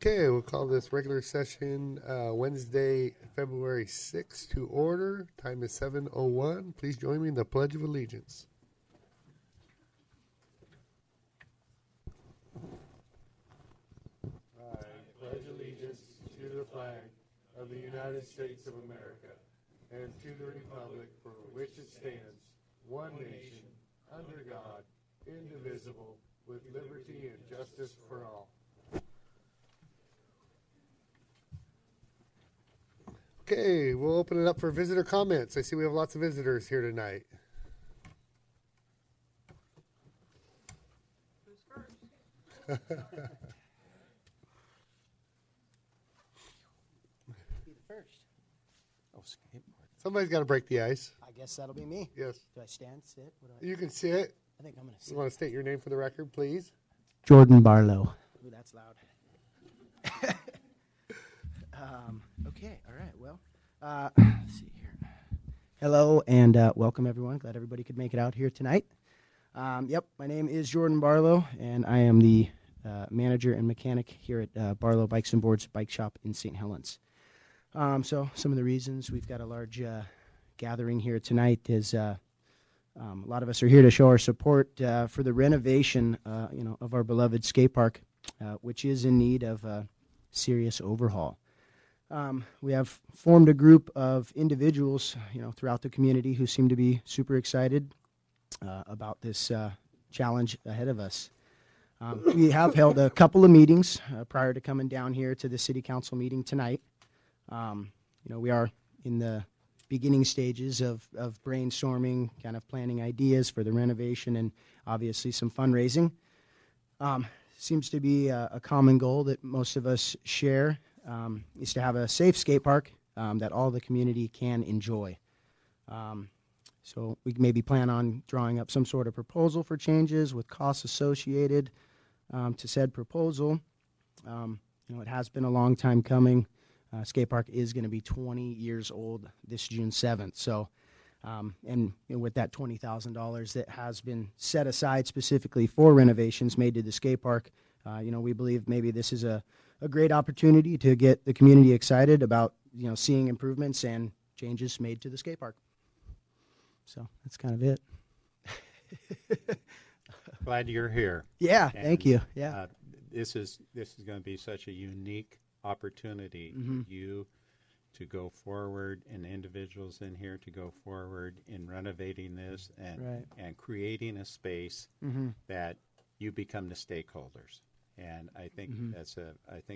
Okay, we'll call this regular session Wednesday, February 6th to order. Time is 7:01. Please join me in the Pledge of Allegiance. I pledge allegiance to the flag of the United States of America and to the republic for which it stands, one nation, under God, indivisible, with liberty and justice for all. Okay, we'll open it up for visitor comments. I see we have lots of visitors here tonight. Who's first? Be the first. Oh, skateboard. Somebody's got to break the ice. I guess that'll be me. Yes. Do I stand, sit? What do You can sit. I think I'm going to sit. You want to state your name for the record, please? Jordan Barlow. Ooh, that's loud. Okay, all right, well, let's see here. Hello, and welcome, everyone. Glad everybody could make it out here tonight. Yep, my name is Jordan Barlow, and I am the manager and mechanic here at Barlow Bikes and Boards Bike Shop in St. Helens. So some of the reasons we've got a large gathering here tonight is a lot of us are here to show our support for the renovation, of our beloved skate park, which is in need of a serious overhaul. We have formed a group of individuals, throughout the community who seem to be super excited about this challenge ahead of us. We have held a couple of meetings prior to coming down here to the city council meeting tonight. We are in the beginning stages of brainstorming, kind of planning ideas for the renovation and obviously some fundraising. Seems to be a common goal that most of us share, is to have a safe skate park that all the community can enjoy. So we maybe plan on drawing up some sort of proposal for changes with costs associated to said proposal. It has been a long time coming. Skate park is going to be 20 years old this June 7th. So, and with that $20,000 that has been set aside specifically for renovations made to the skate park, we believe maybe this is a great opportunity to get the community excited about, seeing improvements and changes made to the skate park. So that's kind of it. Glad you're here. Yeah, And, thank you. Yeah. This is going to be such a unique opportunity for you to go forward, and individuals in here to go forward in renovating this and creating a space that you become the stakeholders. And I think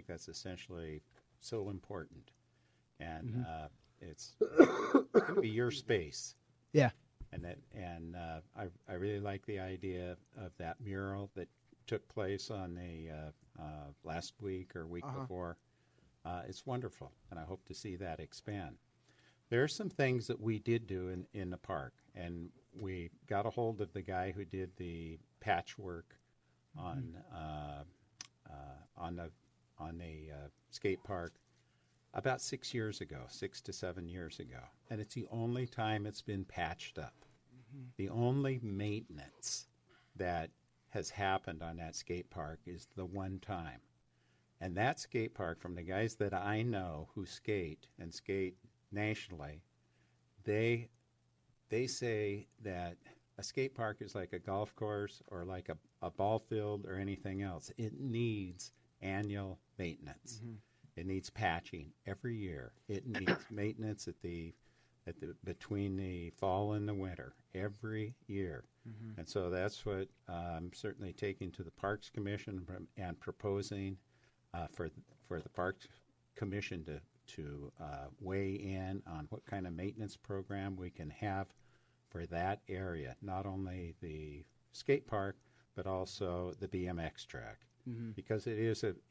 that's essentially so important. And it's going to be your space. Yeah. And I really like the idea of that mural that took place on the last week or week before. It's wonderful, and I hope to see that expand. There are some things that we did do in the park, and we got a hold of the guy who did the patchwork on the skate park about 6 years ago, 6 to 7 years ago, and it's the only time it's been patched up. The only maintenance that has happened on that skate park is the one time. And that skate park, from the guys that I know who skate and skate nationally, they say that a skate park is like a golf course or like a ball field or anything else. It needs annual maintenance. It needs patching every year. It needs maintenance between the fall and the winter every year. And so that's what I'm certainly taking to the Parks Commission and proposing for the Parks Commission to weigh in on what kind of maintenance program we can have for that area, not only the skate park but also the BMX track, because it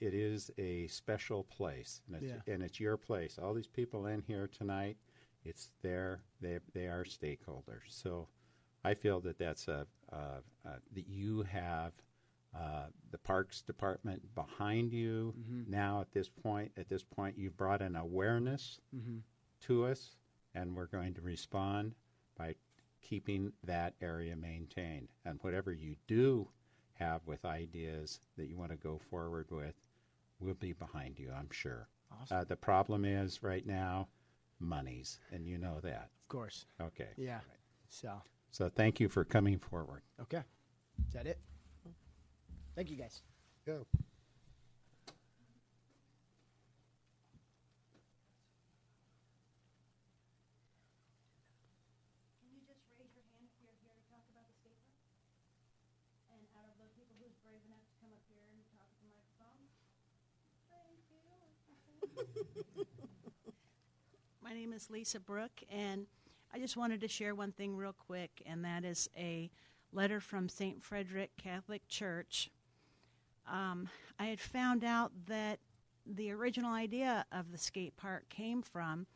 is a special place, and it's your place. All these people in here tonight, it's they are stakeholders. So I feel that that you have the Parks Department behind you. Now at this point, you've brought an awareness to us, and we're going to respond by keeping that area maintained. And whatever you do have with ideas that you want to go forward with, we'll be behind you, I'm sure. Awesome. The problem is right now, monies, and you know that. Of course. Okay. Yeah. So thank you for coming forward. Okay. Is that it? Thank you, guys. Yeah. Can you just raise your hand if you're here to talk about the skate park? And out of those people who's brave enough to come up here and talk at the microphone? Thank you. My name is Lisa Brook, and I just wanted to share one thing real quick, and that is a letter from St. Frederick Catholic Church. I had found out that the original idea of the skate park came from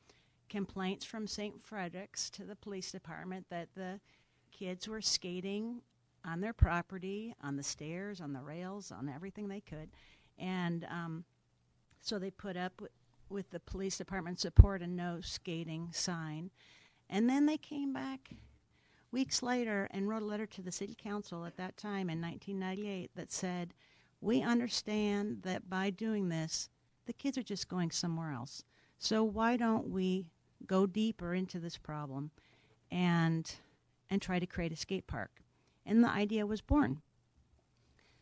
complaints from St. Frederick's to the police department that the kids were skating on their property, on the stairs, on the rails, on everything they could. And so they put up with the police department support a no skating sign. And then they came back weeks later and wrote a letter to the city council at that time in 1998 that said, we understand that by doing this, the kids are just going somewhere else. So why don't we go deeper into this problem and try to create a skate park? And the idea was born.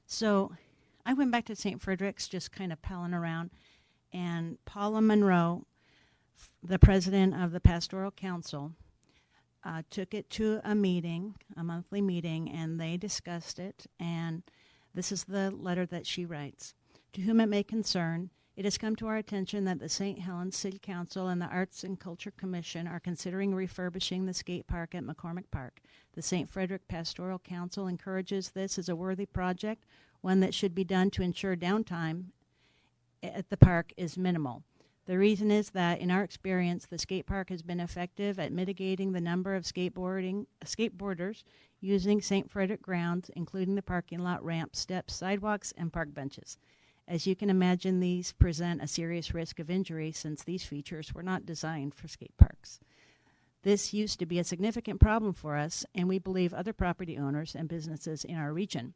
So I went back to St. Frederick's, just kind of palling around, and Paula Monroe, the president of the Pastoral Council, took it to a meeting, a monthly meeting, and they discussed it. And this is the letter that she writes. To whom it may concern, it has come to our attention that the St. Helens City Council and the Arts and Culture Commission are considering refurbishing the skate park at McCormick Park. The St. Frederick Pastoral Council encourages this as a worthy project, one that should be done to ensure downtime at the park is minimal. The reason is that, in our experience, the skate park has been effective at mitigating the number of skateboarders using St. Frederick grounds, including the parking lot, ramps, steps, sidewalks, and park benches. As you can imagine, these present a serious risk of injury since these features were not designed for skate parks. This used to be a significant problem for us, and we believe other property owners and businesses in our region.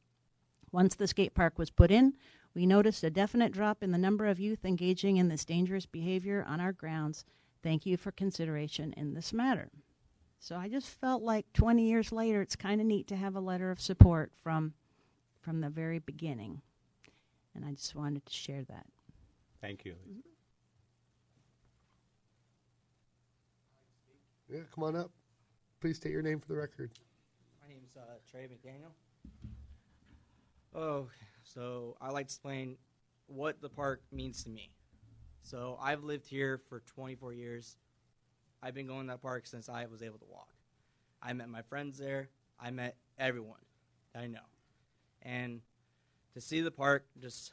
Once the skate park was put in, we noticed a definite drop in the number of youth engaging in this dangerous behavior on our grounds. Thank you for consideration in this matter. So I just felt like 20 years later, it's kind of neat to have a letter of support from the very beginning. And I just wanted to share that. Thank you. Yeah, come on up. Please state your name for the record. My name's Trey McDaniel. Oh, so I like to explain what the park means to me. So I've lived here for 24 years. I've been going to that park since I was able to walk. I met my friends there. I met everyone that I know. And to see the park just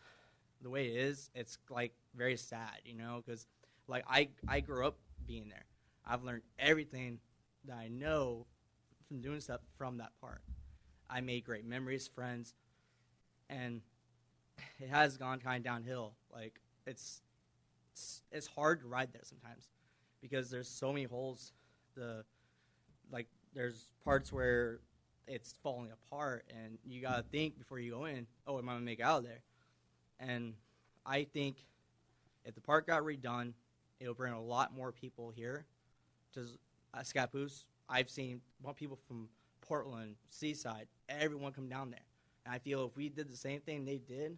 the way it is, it's like very sad, you know, because like I grew up being there. I've learned everything that I know from doing stuff from that park. I made great memories, friends, and it has gone kind of downhill. Like it's hard to ride there sometimes because there's so many holes. There's parts where it's falling apart, and you gotta think before you go in. Oh, am I gonna make it out of there? And I think if the park got redone, it'll bring a lot more people here to Scappoose. I've seen more people from Portland, Seaside, everyone come down there. And I feel if we did the same thing they did,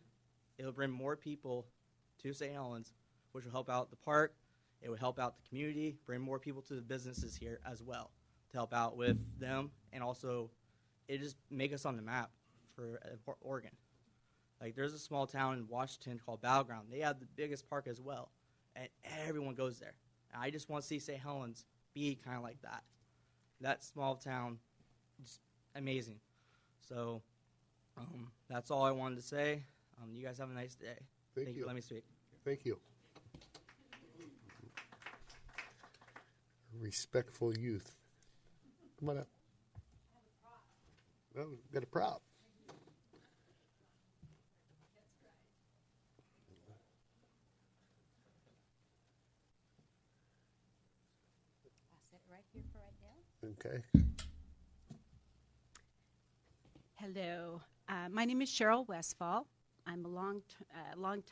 it'll bring more people to St. Helens, which will help out the park. It will help out the community, bring more people to the businesses here as well to help out with them. And also, it just make us on the map for Oregon. Like, there's a small town in Washington called Battleground. They have the biggest park as well, and everyone goes there. And I just want to see St. Helens be kind of like that. That small town, just amazing. So that's all I wanted to say. You guys have a nice day. Thank Thank you. you. Let me speak. Thank you. Respectful youth. Come on up. Oh, got a prop. I'll sit right here for right now. Okay. Hello. My name is Cheryl Westfall. I'm a long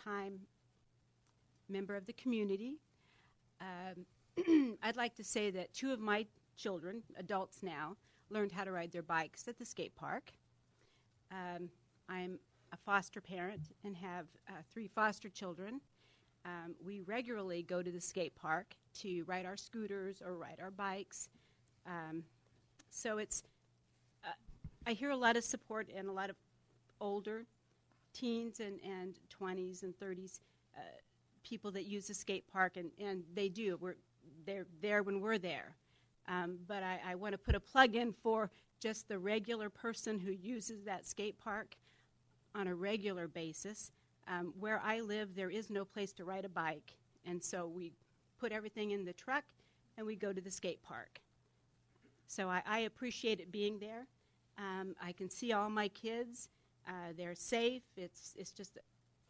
time member of the community. I'd like to say that 2 of my children, adults now, learned how to ride their bikes at the skate park. I'm a foster parent and have 3 foster children. We regularly go to the skate park to ride our scooters or ride our bikes. So it's, I hear a lot of support and a lot of older teens and 20s and 30s people that use the skate park, and they do. They're there when we're there. But I want to put a plug in for just the regular person who uses that skate park on a regular basis. Where I live, there is no place to ride a bike, and so we put everything in the truck and we go to the skate park. So I appreciate it being there. I can see all my kids. They're safe. It's just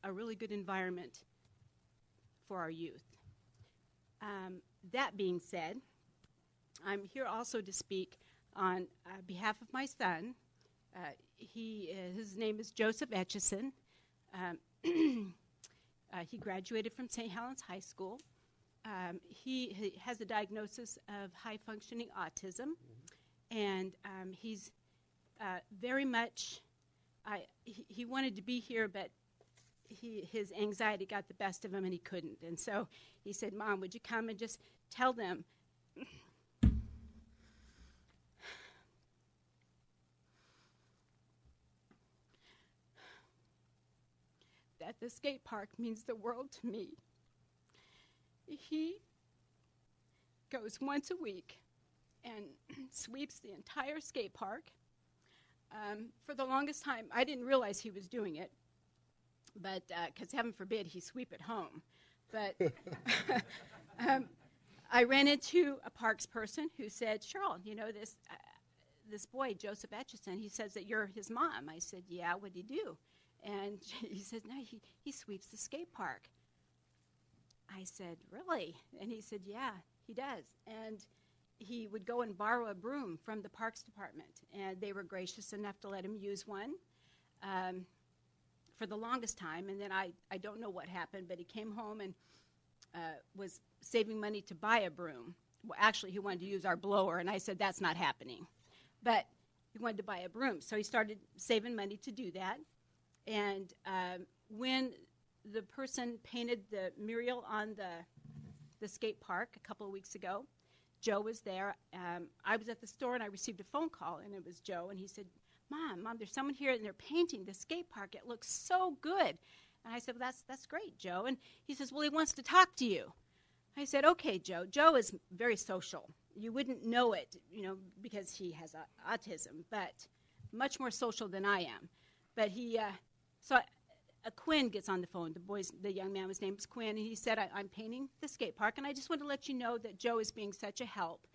a really good environment for our youth. That being said, I'm here also to speak on behalf of my son. His name is Joseph Etchison. He graduated from St. Helens High School. He has a diagnosis of high-functioning autism, and he's very much, he wanted to be here, but his anxiety got the best of him, and he couldn't. And so he said, "Mom, would you come and just tell them that the skate park means the world to me." He goes once a week and sweeps the entire skate park. For the longest time, I didn't realize he was doing it, but because heaven forbid he sweep at home. But I ran into a parks person who said, "Cheryl, you know this boy, Joseph Etchison, he says that you're his mom." I said, "Yeah, what'd he do?" And he said, "No, he sweeps the skate park." I said, "Really?" And he said, "Yeah, he does." And he would go and borrow a broom from the parks department, and they were gracious enough to let him use one for the longest time. And then I don't know what happened, but he came home and was saving money to buy a broom. Well, actually, he wanted to use our blower, and I said, "That's not happening." But he wanted to buy a broom, so he started saving money to do that. And when the person painted the mural on the skate park a couple of weeks ago, Joe was there. I was at the store, and I received a phone call, and it was Joe. And he said, Mom, there's someone here, and they're painting the skate park. It looks so good." And I said, "Well, that's great, Joe." And he says, "Well, he wants to talk to you." I said, "Okay, Joe." Joe is very social. You wouldn't know it, because he has autism, but much more social than I am. But Quinn gets on the phone. The young man, his name is Quinn, and he said, "I'm painting the skate park, and I just want to let you know that Joe is being such a help,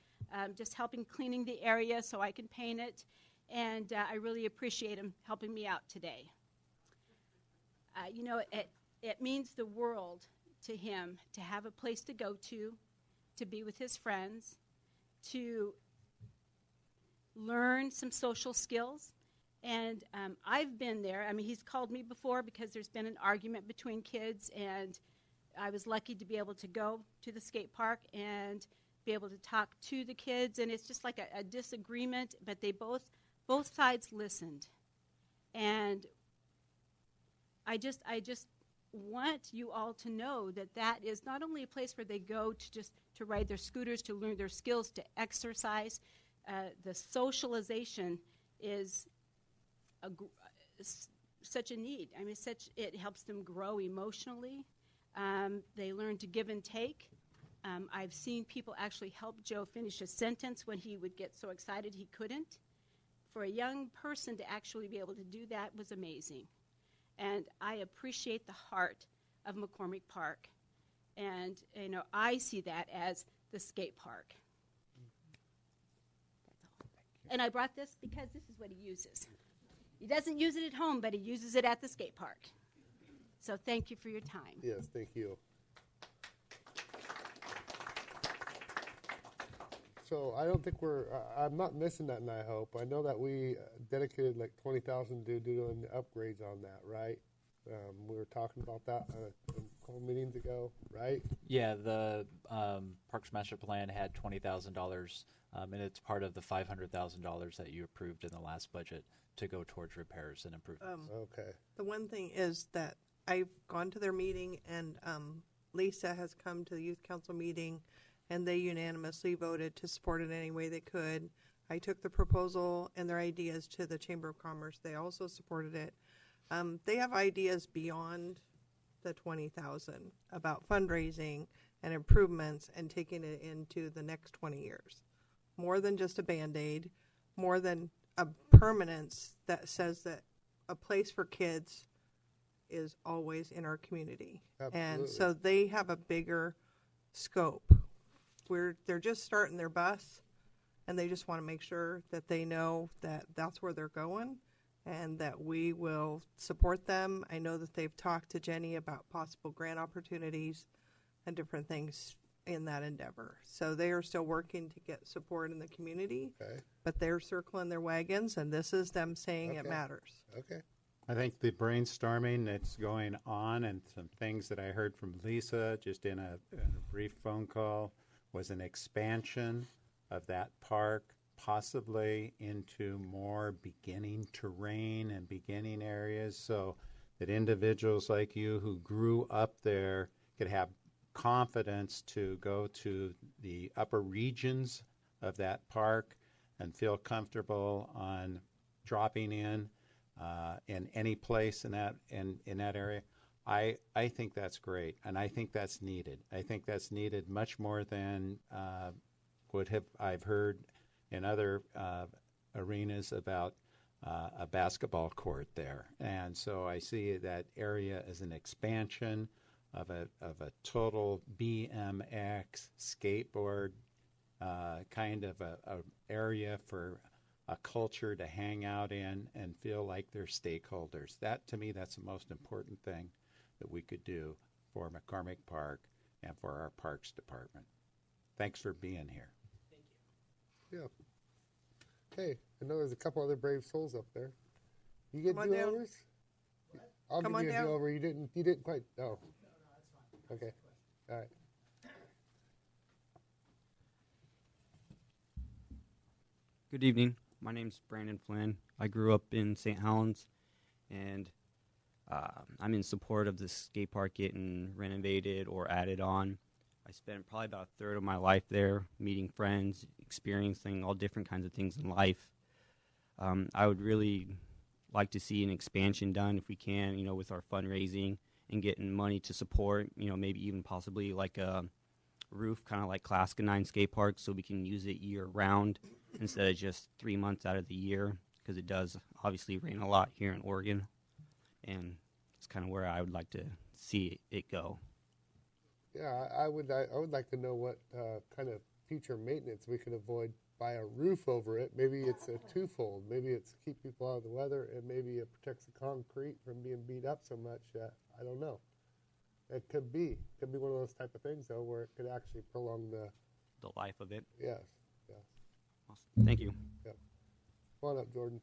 just helping cleaning the area so I can paint it, and I really appreciate him helping me out today." It means the world to him to have a place to go to be with his friends, to learn some social skills. And I've been there. I mean, he's called me before because there's been an argument between kids, and I was lucky to be able to go to the skate park and be able to talk to the kids. And it's just like a disagreement, but they both sides listened. And I just want you all to know that is not only a place where they go to ride their scooters, to learn their skills, to exercise. The socialization is such a need. I mean, it helps them grow emotionally. They learn to give and take. I've seen people actually help Joe finish a sentence when he would get so excited he couldn't. For a young person to actually be able to do that was amazing. And I appreciate the heart of McCormick Park. And, I see that as the skate park. That's all. And I brought this because this is what he uses. He doesn't use it at home, but he uses it at the skate park. So thank you for your time. Yes, thank you. So I don't think I'm not missing that, and I hope. I know that we dedicated like $20,000 to doing the upgrades on that, right? We were talking about that couple meetings ago, right? Yeah, the Parks Master Plan had $20,000, and it's part of the $500,000 that you approved in the last budget to go towards repairs and improvements. Okay. The one thing is that I've gone to their meeting, and Lisa has come to the youth council meeting, and they unanimously voted to support it any way they could. I took the proposal and their ideas to the Chamber of Commerce. They also supported it. They have ideas beyond the 20,000 about fundraising and improvements and taking it into the next 20 years. More than just a Band-Aid, more than a permanence that says that a place for kids is always in our community. And Absolutely. so they have a bigger scope. They're just starting their bus, and they just want to make sure that they know that that's where they're going and that we will support them. I know that they've talked to Jenny about possible grant opportunities and different things in that endeavor. So they are still working to get support in the community, Okay. but they're circling their wagons, and this is them saying it Okay. matters. Okay. I think the brainstorming that's going on and some things that I heard from Lisa just in a brief phone call was an expansion of that park, possibly into more beginning terrain and beginning areas so that individuals like you who grew up there could have confidence to go to the upper regions of that park and feel comfortable on dropping in any place in that area. I think that's great, and I think that's needed. I think that's needed much more than I've heard in other arenas about a basketball court there. And so I see that area as an expansion of a total BMX skateboard kind of a area for a culture to hang out in and feel like they're stakeholders. That, to me, that's the most important thing that we could do for McCormick Park and for our Parks Department. Thanks for being here. Yeah. Hey, I know there's a couple other brave souls up there. You get Come on down. do-overs? I'll Come give on you a down. do-over. You didn't quite. Oh. No, that's fine. Okay. All right. Good evening. My name's Brandon Flynn. I grew up in St. Helens, and I'm in support of the skate park getting renovated or added on. I spent probably about a third of my life there, meeting friends, experiencing all different kinds of things in life. I would really like to see an expansion done if we can, with our fundraising and getting money to support, maybe even possibly like a roof, kind of like Classic 9 skate park, so we can use it year round instead of just 3 months out of the year, because it does obviously rain a lot here in Oregon, and it's kind of where I would like to see it go. Yeah, I would like to know what kind of future maintenance we could avoid by a roof over it. Maybe it's a twofold. Maybe it's to keep people out of the weather, and maybe it protects the concrete from being beat up so much that I don't know. It could be one of those type of things though, where it could actually prolong the life of it. yes. Awesome. Thank you. Come on up, Jordan.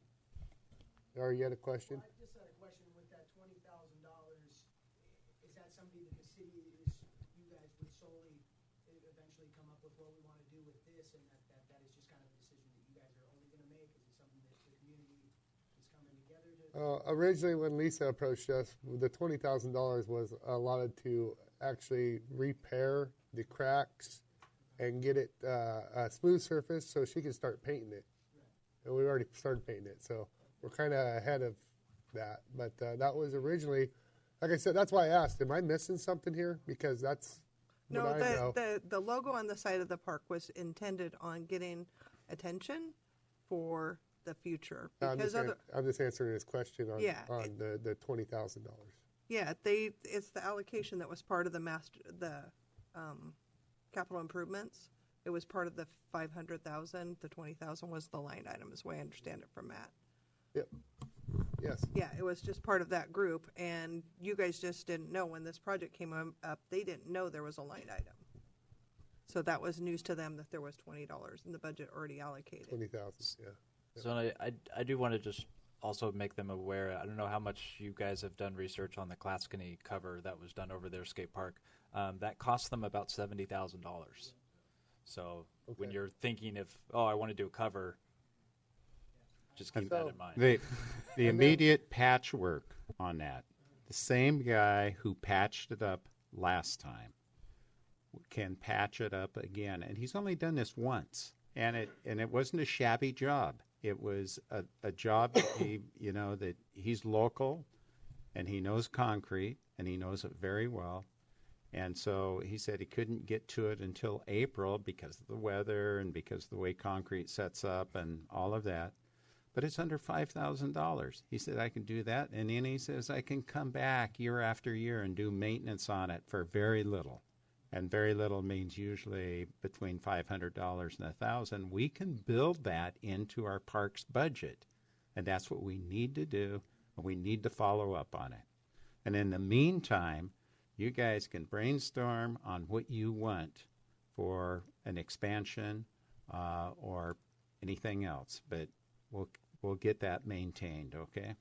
Or you had a question? I just had a question with that $20,000. Is that something that the city you guys would solely eventually come up with what we want to do with this, and that is just kind of a decision that you guys are only going to make? Is it something that the community is coming together to? Originally, when Lisa approached us, the $20,000 was allotted to actually repair the cracks and get it a smooth surface so she could start painting it. Right. And we already started painting it, so we're kind of ahead of that. But that was originally, like I said, that's why I asked, am I missing something here? Because that's what No, I know. the logo on the side of the park was intended on getting attention for the future. I'm Because just answering his question on, Yeah, on the $20,000. yeah, it's the allocation that was part of the capital improvements. It was part of the 500,000. The 20,000 was the line item, is the way I understand it from Matt. Yep. Yes. Yeah, it was just part of that group, and you guys just didn't know when this project came up. They didn't know there was a line item, so that was news to them that there was $20 in the budget already allocated. 20,000. Yeah. So I do want to just also make them aware. I don't know how much you guys have done research on the Clascony cover that was done over their skate park. That cost them about $70,000. So when you're thinking of, oh, I want to do a cover, just keep that in mind. The immediate patchwork on that, the same guy who patched it up last time can patch it up again, and he's only done this once, and it wasn't a shabby job. It was a job that that he's local, and he knows concrete, and he knows it very well. And so he said he couldn't get to it until April because of the weather and because of the way concrete sets up and all of that. But it's under $5,000. He said, I can do that. And then he says, I can come back year after year and do maintenance on it for very little. And very little means usually between $500 and $1,000. We can build that into our parks budget. And that's what we need to do. And we need to follow up on it. And in the meantime, you guys can brainstorm on what you want for an expansion or anything else. But we'll get that maintained, okay?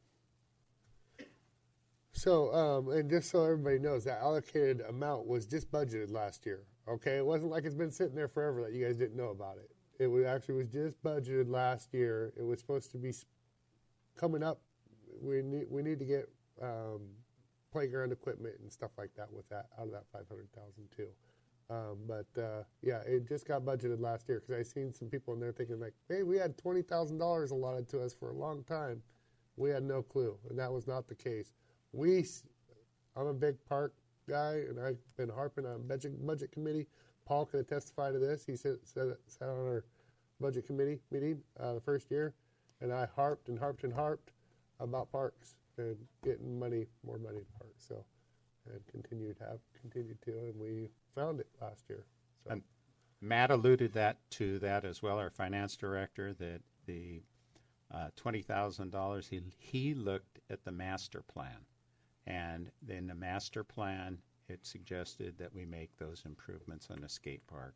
So, and just so everybody knows, that allocated amount was just budgeted last year, okay? It wasn't like it's been sitting there forever that you guys didn't know about it. It was just budgeted last year. It was supposed to be coming up. We need to get playground equipment and stuff like that with that out of that $500,000 too. Yeah, it just got budgeted last year because I seen some people in there thinking like, hey, we had $20,000 allotted to us for a long time. We had no clue, and that was not the case. I'm a big park guy, and I've been harping on budget committee. Paul can testify to this. He sat on our budget committee meeting the first year, and I harped and harped and harped about parks and getting more money to parks. So, and continued to, and we found it last year. So. And Matt alluded to that as well, our finance director, that the $20,000, he looked at the master plan. And in the master plan, it suggested that we make those improvements on the skate park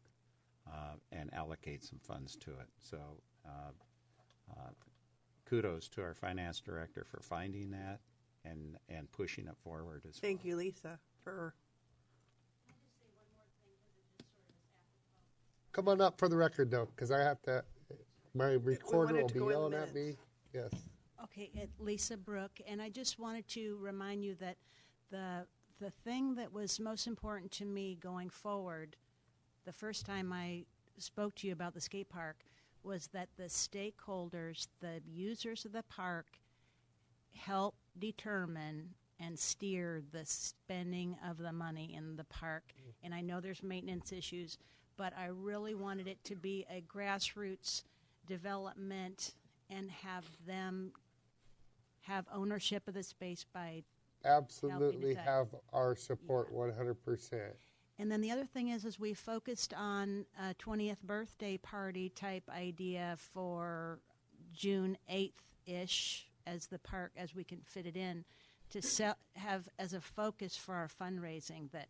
and allocate some funds to it. So kudos to our finance director for finding that and pushing it forward as well. Thank you, Lisa, for... Come on up for the record, though, because I have to, my recorder will be yelling at me. Yes. Okay, Lisa Brooke, and I just wanted to remind you that the thing that was most important to me going forward, the first time I spoke to you about the skate park, was that the stakeholders, the users of the park, help determine and steer the spending of the money in the park. And I know there's maintenance issues, but I really wanted it to be a grassroots development and have them have ownership of the space by absolutely have our support 100%. And then the other thing is we focused on a 20th birthday party type idea for June 8th-ish as the park, as we can fit it in, to have as a focus for our fundraising, that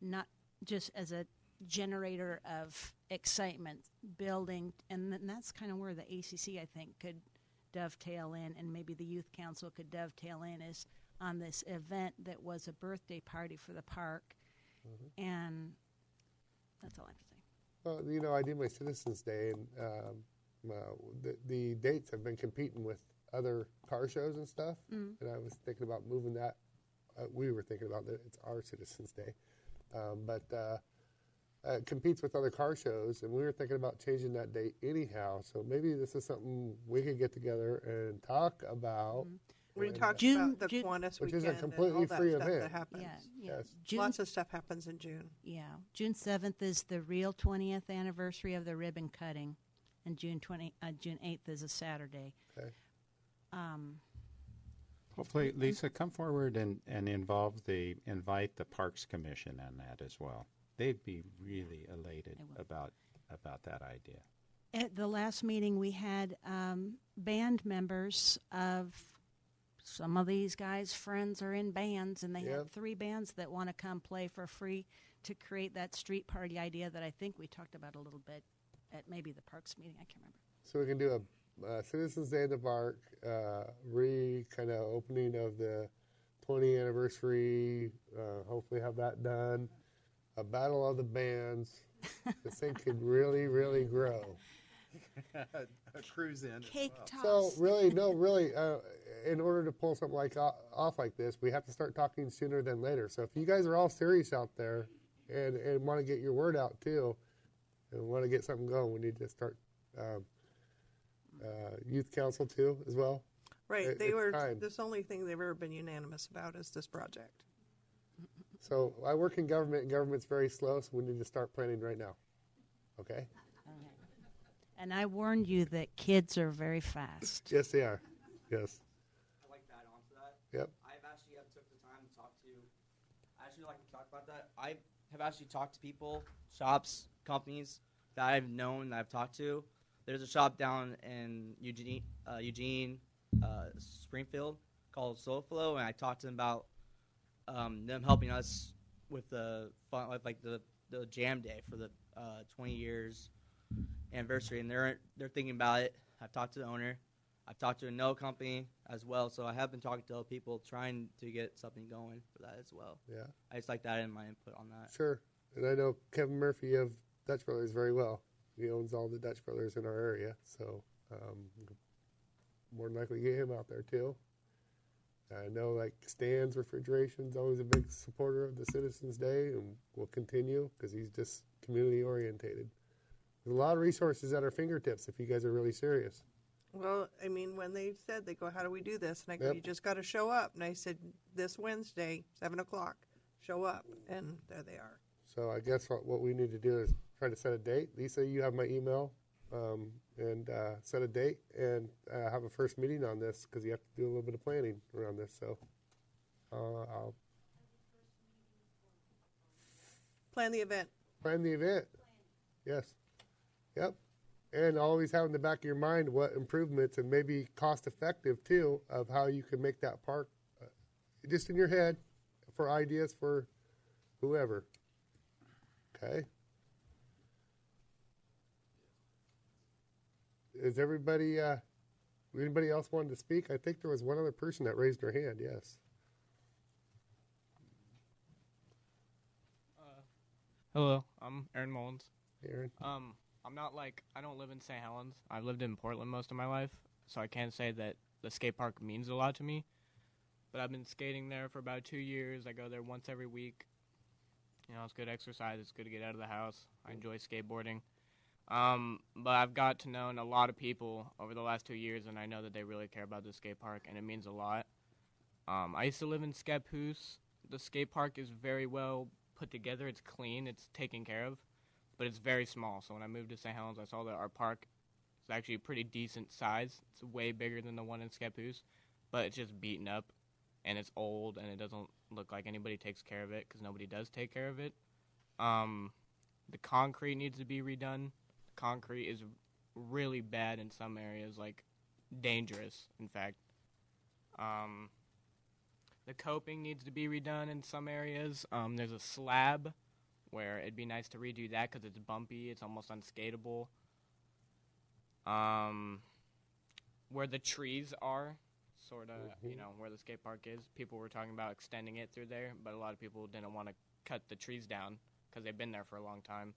not just as a generator of excitement, building, and that's kind of where the ACC, I think, could dovetail in, and maybe the Youth Council could dovetail in, is on this event that was a birthday party for the park. And that's all I have to say. Well, I do my Citizens Day, and the dates have been competing with other car shows and stuff, and I was thinking about moving that. We were thinking about that. It's our Citizens Day, but it competes with other car shows, and we were thinking about changing that date anyhow. So maybe this is something we could get together and talk about. We talked June- about the June- Kiwanis Which is weekend a completely and all free that stuff event. that happens. Yeah. June, Lots of stuff happens in June. June 7th is the real 20th anniversary of the ribbon cutting, and June 8th is a Saturday. Okay. Hopefully, Lisa, come forward and invite the Parks Commission on that as well. They'd be really elated about that idea. At the last meeting, we had band members of some of these guys' friends are in bands, and they had 3 bands that want to come play for free to create that street party idea that I think we talked about a little bit at maybe the Parks meeting. I can't remember. So we can do Citizens Day in the Park, kind of opening of the 20th anniversary. Hopefully have that done. A battle of the bands. This thing could really, really grow. A cruise in. Cake So toss. really, no, really, in order to pull something like off like this, we have to start talking sooner than later. So if you guys are all serious out there and want to get your word out too, and want to get something going, we need to start youth council too as well. Right. It's They were. time. This only thing they've ever been unanimous about is this project. So I work in government, and government's very slow, so we need to start planning right now. Okay? And I warned you that kids are very fast. Yes, they are. Yes. I'd like to add on to that. Yep. I've actually took the time to talk to. I actually like to talk about that. I have actually talked to people, shops, companies that I've known, that I've talked to. There's a shop down in Eugene, Springfield called SoulFlow, and I talked to them about them helping us with the fun, with like the jam day for the 20 years anniversary, and they're thinking about it. I've talked to the owner. I've talked to another company as well, so I have been talking to other people, trying to get something going for that as well. Yeah. I just like that in my input on that. Sure. And I know Kevin Murphy of Dutch Brothers very well. He owns all the Dutch Brothers in our area, so more than likely get him out there too. I know like Stan's Refrigeration's always a big supporter of the Citizens Day and will continue because he's just community orientated. There's a lot of resources at our fingertips if you guys are really serious. Well, I mean, when they said, they go, how do we do this? And I go, Yep. you just got to show up. And I said, this Wednesday, 7 o'clock, show up. And there they are. So I guess what we need to do is try to set a date. Lisa, you have my email, and set a date and have a first meeting on this because you have to do a little bit of planning around this. So I'll Plan the event. plan the event. Yes. Yep. And always have in the back of your mind what improvements and maybe cost effective too of how you can make that park just in your head for ideas for whoever. Okay. Is everybody, anybody else wanted to speak? I think there was one other person that raised their hand. Yes. Hello, I'm Aaron Mullins. Aaron. I'm not I don't live in St. Helens. I've lived in Portland most of my life, so I can't say that the skate park means a lot to me. But I've been skating there for about 2 years. I go there once every week. You know, it's good exercise. It's good to get out of the house. I enjoy skateboarding. But I've got to know a lot of people over the last 2 years, and I know that they really care about the skate park, and it means a lot. I used to live in Scappoose. The skate park is very well put together. It's clean. It's taken care of. But it's very small. So when I moved to St. Helens, I saw that our park is actually a pretty decent size. It's way bigger than the one in Scappoose, but it's just beaten up, and it's old, and it doesn't look like anybody takes care of it because nobody does take care of it. The concrete needs to be redone. The concrete is really bad in some areas, like dangerous, in fact. The coping needs to be redone in some areas. There's a slab where it'd be nice to redo that because it's bumpy. It's almost unskateable. Where the trees are, sort of, you know, where the skate park is, people were talking about extending it through there, but a lot of people didn't want to cut the trees down because they've been there for a long time.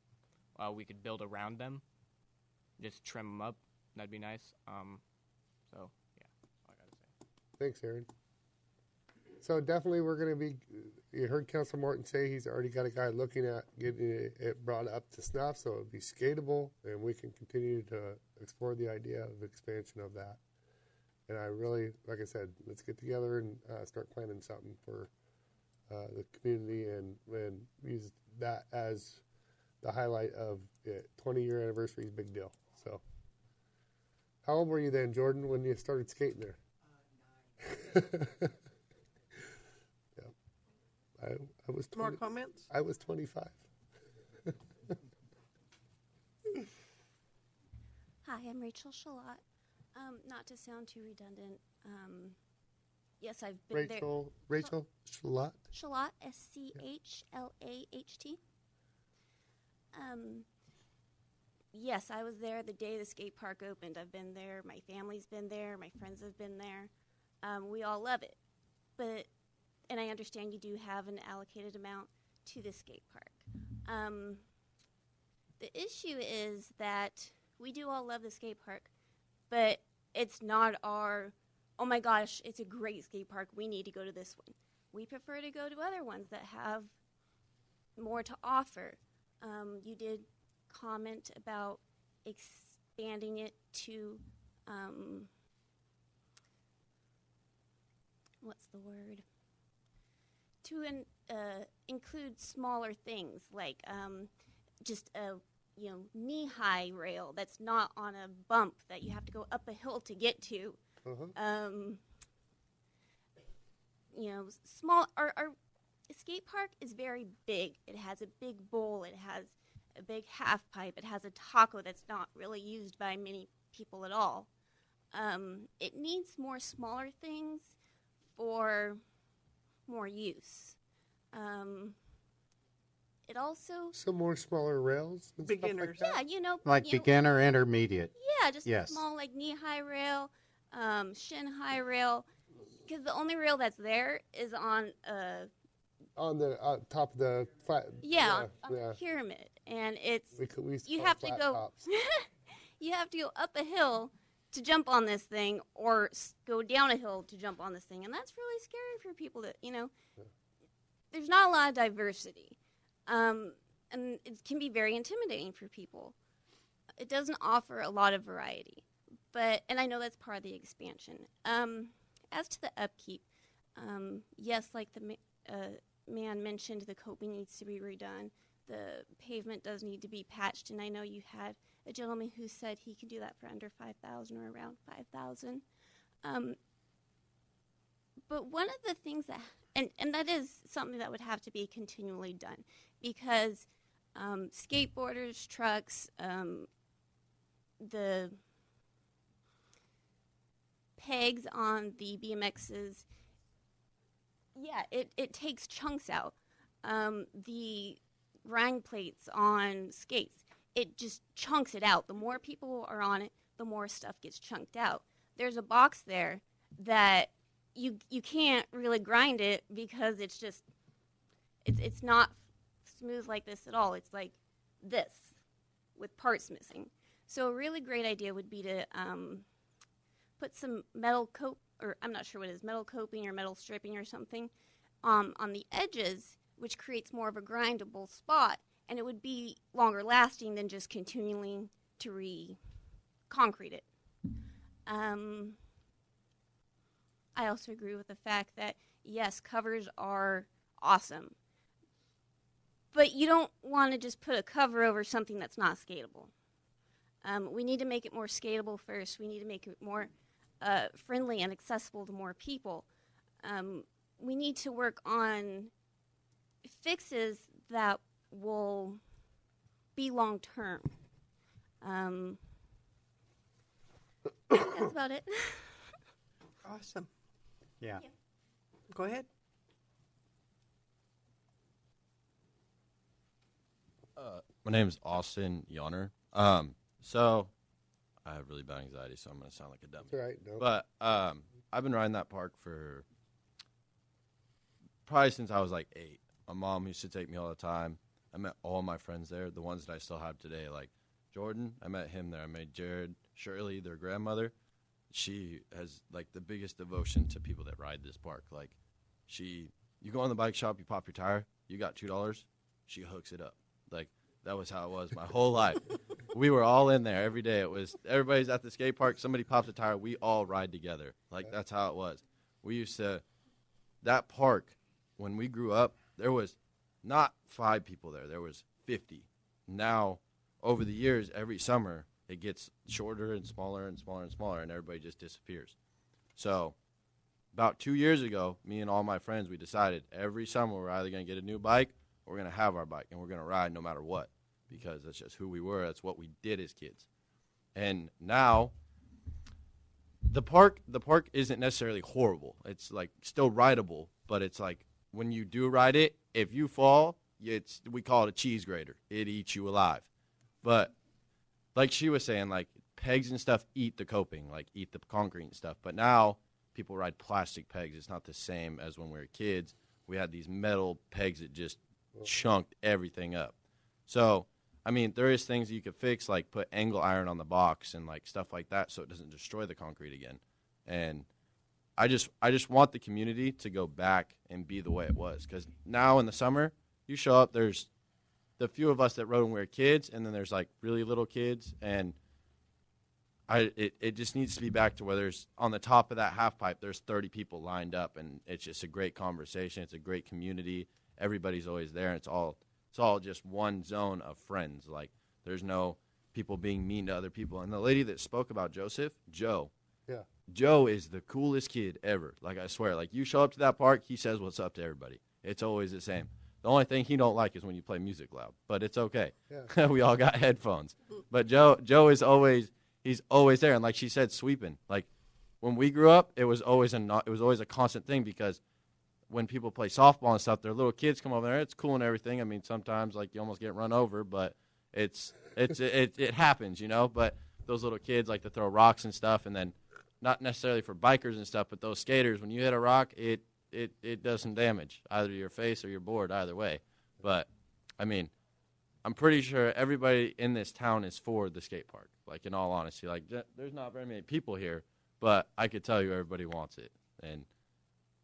We could build around them, just trim them up. That'd be nice. So, yeah, that's all I got to say. Thanks, Aaron. So definitely we're going to be, you heard Council Morton say he's already got a guy looking at getting it brought up to snuff so it'll be skatable and we can continue to explore the idea of expansion of that. And I really, like I said, let's get together and start planning something for the community and use that as the highlight of it. 20-year anniversary is a big deal. So how old were you then, Jordan, when you started skating there? 9. I was 20, More comments? I was 25. Hi, I'm Rachel Shalott. Not to sound too redundant, yes, I've been Rachel Shalott? Shalott, S-C-H-L-A-H-T. yes, I was there the day the skate park opened. I've been there. My family's been there. My friends have been there. We all love it. And I understand you do have an allocated amount to the skate park. The issue is that we do all love the skate park, but it's not our, oh my gosh, it's a great skate park. We need to go to this one. We prefer to go to other ones that have more to offer. You did comment about expanding it to, what's the word? To include smaller things like just a knee-high rail that's not on a bump that you have to go up a hill to get to. Small. Our skate park is very big. It has a big bowl. It has a big half pipe. It has a taco that's not really used by many people at all. It needs more smaller things for more use. It also Some more smaller rails and Beginners. stuff like that? Like beginner, intermediate. Yeah, just Yes. a small like knee-high rail, shin-high rail, because the only rail that's there is on On the top of the flat. on the pyramid, and it's We used to you call have it to flat go tops. you have to go up a hill to jump on this thing, or go down a hill to jump on this thing, and that's really scary for people to There's not a lot of diversity, and it can be very intimidating for people. It doesn't offer a lot of variety, and I know that's part of the expansion. As to the upkeep, yes, like the man mentioned, the coping needs to be redone. The pavement does need to be patched, and I know you had a gentleman who said he could do that for under $5,000 or around $5,000. But one of the things that, and that is something that would have to be continually done, because skateboarders, trucks, the pegs on the BMXs, it takes chunks out. The grind plates on skates, it just chunks it out. The more people are on it, the more stuff gets chunked out. There's a box there that you can't really grind it because it's not smooth like this at all. It's like this with parts missing. So a really great idea would be to put some metal coat, or I'm not sure what it is, metal coping or metal stripping or something on the edges, which creates more of a grindable spot, and it would be longer lasting than just continuing to re-concrete it. I also agree with the fact that, yes, covers are awesome, but you don't want to just put a cover over something that's not skatable. We need to make it more skatable first. We need to make it more friendly and accessible to more people. We need to work on fixes that will be long-term. That's about it. Awesome. Yeah. Go ahead. My name is Austin Yonner. So I have really bad anxiety, so I'm going to sound like a dummy. That's all right. No. But I've been riding that park for probably since I was like 8. My mom used to take me all the time. I met all my friends there, the ones that I still have today. Like Jordan, I met him there. I met Jared, Shirley, their grandmother. She has like the biggest devotion to people that ride this park. Like you go in the bike shop, you pop your tire, you got $2, she hooks it up. Like that was how it was my whole life. We were all in there every day. It was everybody's at the skate park, somebody pops a tire, we all ride together. Like that's how it was. We used to, that park, when we grew up, there was not 5 people there. There was 50. Now, over the years, every summer, it gets shorter and smaller and smaller and smaller, and everybody just disappears. So about 2 years ago, me and all my friends, we decided every summer we're either going to get a new bike or we're going to have our bike, and we're going to ride no matter what, because that's just who we were. That's what we did as kids. And now the park isn't necessarily horrible. It's like still rideable, but it's like when you do ride it, if you fall, we call it a cheese grater. It eats you alive. But like she was saying, like pegs and stuff eat the coping, like eat the concrete and stuff. But now people ride plastic pegs. It's not the same as when we were kids. We had these metal pegs that just chunked everything up. So, I mean, there is things you could fix, like put angle iron on the box and like stuff like that, so it doesn't destroy the concrete again. And I just want the community to go back and be the way it was. Because now in the summer, you show up, there's the few of us that rode when we were kids, and then there's like really little kids, and it just needs to be back to where there's on the top of that half pipe, there's 30 people lined up, and it's just a great conversation. It's a great community. Everybody's always there, and it's all just one zone of friends. Like there's no people being mean to other people. And the lady that spoke about Joseph, Joe. Yeah. Joe is the coolest kid ever. Like I swear, like you show up to that park, he says what's up to everybody. It's always the same. The only thing he don't like is when you play music loud, but it's okay. Yeah. We all got headphones. But Joe is always, he's always there. And like she said, sweeping. Like when we grew up, it was always a constant thing, because when people play softball and stuff, their little kids come over there. It's cool and everything. I mean, sometimes like you almost get run over, but it happens, you know. But those little kids like to throw rocks and stuff, and then not necessarily for bikers and stuff, but those skaters, when you hit a rock, it does some damage, either to your face or your board, either way. But, I mean, I'm pretty sure everybody in this town is for the skate park, like, in all honesty. Like, there's not very many people here, but I could tell you everybody wants it. And,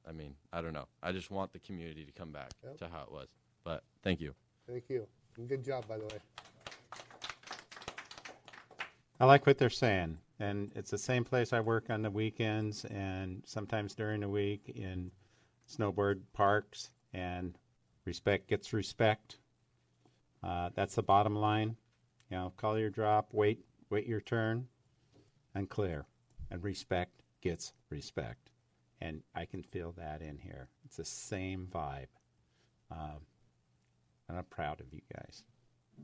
I mean, I don't know. I just want the community to come back to how it was. But thank you. Thank you. And good job, by the way. I like what they're saying. And it's the same place I work on the weekends and sometimes during the week in snowboard parks, and respect gets respect. That's the bottom line. You know, call your drop, wait your turn, and clear. And respect gets respect. And I can feel that in here. It's the same vibe. And I'm proud of you guys.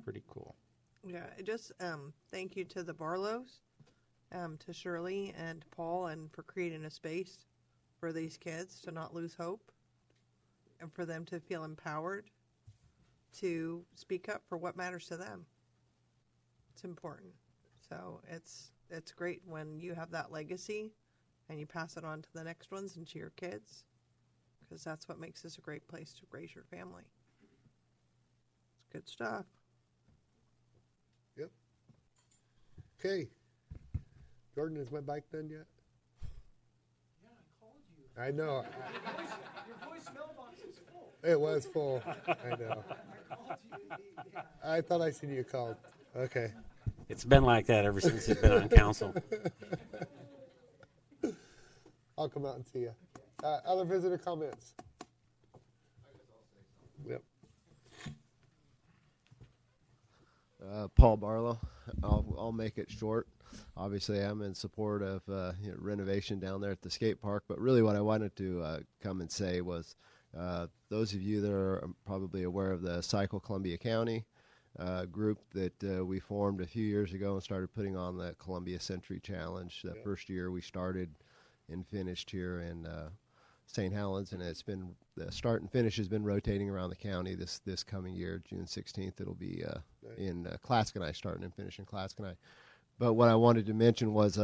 Pretty cool. Yeah, just thank you to the Barlows, to Shirley and Paul, and for creating a space for these kids to not lose hope, and for them to feel empowered to speak up for what matters to them. It's important. So it's great when you have that legacy and you pass it on to the next ones and to your kids, because that's what makes this a great place to raise your family. It's good stuff. Yep. Okay. Jordan, is my bike done yet? Yeah, I called you. I know. Your voice mailbox is full. It was full. I know. I called you. Yeah. I thought I seen you called. Okay. It's been like that ever since it's been on council. I'll come out and see you. Other visitor comments? Yep. Paul Barlow. I'll make it short. Obviously, I'm in support of renovation down there at the skate park, but really what I wanted to come and say was those of you that are probably aware of the Cycle Columbia County group that we formed a few years ago and started putting on the Columbia Century Challenge. The first year we started and finished here in St. Helens, and it's been the start and finish has been rotating around the county. This coming year, June 16th, it'll be in Claskeneye, starting and finishing Claskeneye. But what I wanted to mention was,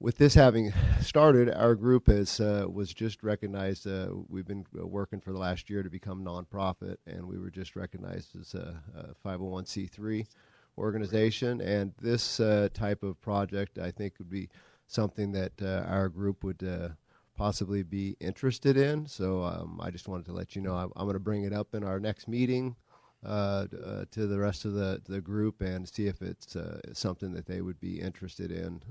with this having started, our group was just recognized. We've been working for the last year to become nonprofit, and we were just recognized as a 501c3 organization. And this type of project, I think, would be something that our group would possibly be interested in. So I just wanted to let you know I'm going to bring it up in our next meeting to the rest of the group and see if it's something that they would be interested in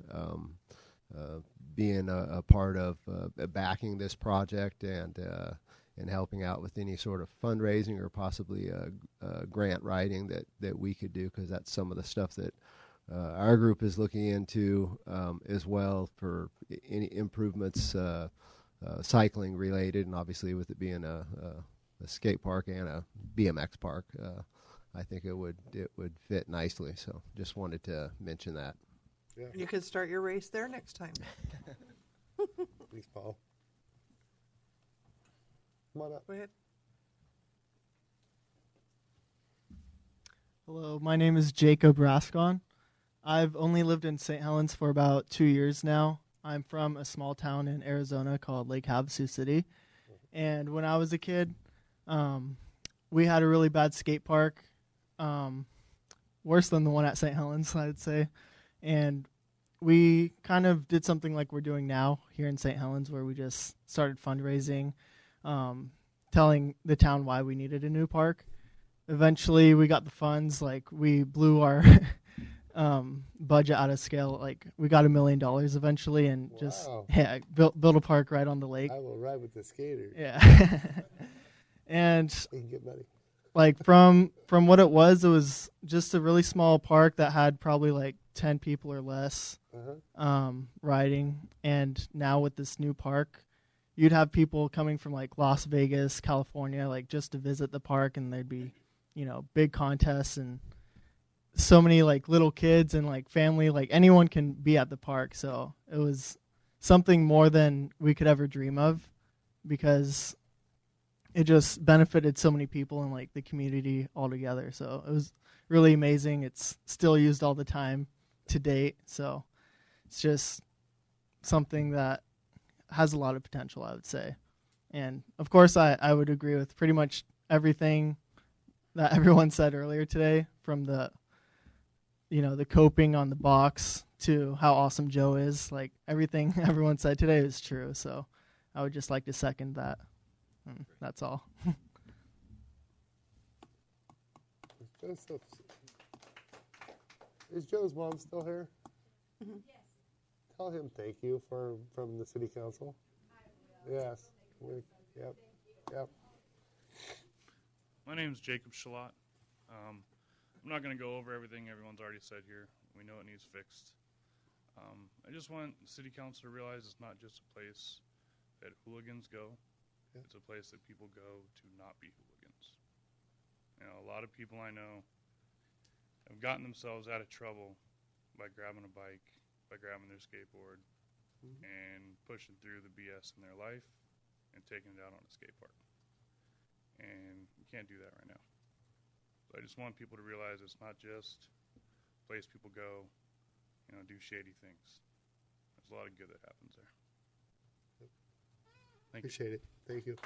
being a part of backing this project and helping out with any sort of fundraising or possibly grant writing that we could do, because that's some of the stuff that our group is looking into as well for any improvements cycling related, and obviously with it being a skate park and a BMX park, I think it would fit nicely. So just wanted to mention that. Yeah. You could start your race there next time. Thanks, Paul. Come on up. Go ahead. Hello, my name is Jacob Rascon. I've only lived in St. Helens for about 2 years now. I'm from a small town in Arizona called Lake Havasu City. And when I was a kid, we had a really bad skate park, worse than the one at St. Helens, I'd say. And we kind of did something like we're doing now here in St. Helens, where we just started fundraising, telling the town why we needed a new park. Eventually, we got the funds. Like, we blew our budget out of scale. Like, we got $1 million eventually, and just built a park right on the lake. I will ride with the skaters. Yeah. And you can get money. Like, from what it was just a really small park that had probably like 10 people or less riding. And now with this new park, you'd have people coming from like Las Vegas, California, like just to visit the park, and there'd be, big contests and so many like little kids and like family, like anyone can be at the park. So it was something more than we could ever dream of, because it just benefited so many people and like the community altogether. So it was really amazing. It's still used all the time to date. So it's just something that has a lot of potential, I would say. And of course, I would agree with pretty much everything that everyone said earlier today, from the, the coping on the box to how awesome Joe is. Like, everything everyone said today is true. So I would just like to second that. That's all. Is Joe's mom still here? Yes. Tell him thank you from the city council. Yes. Yep. My name is Jacob Shalott. I'm not going to go over everything everyone's already said here. We know it needs fixed. I just want the city council to realize it's not just a place that hooligans go. It's a place that people go to not be hooligans. A lot of people I know have gotten themselves out of trouble by grabbing a bike, by grabbing their skateboard, and pushing through the BS in their life and taking it out on a skate park. And you can't do that right now. So I just want people to realize it's not just a place people go, do shady things. There's a lot of good that happens there. Appreciate it. Thank you.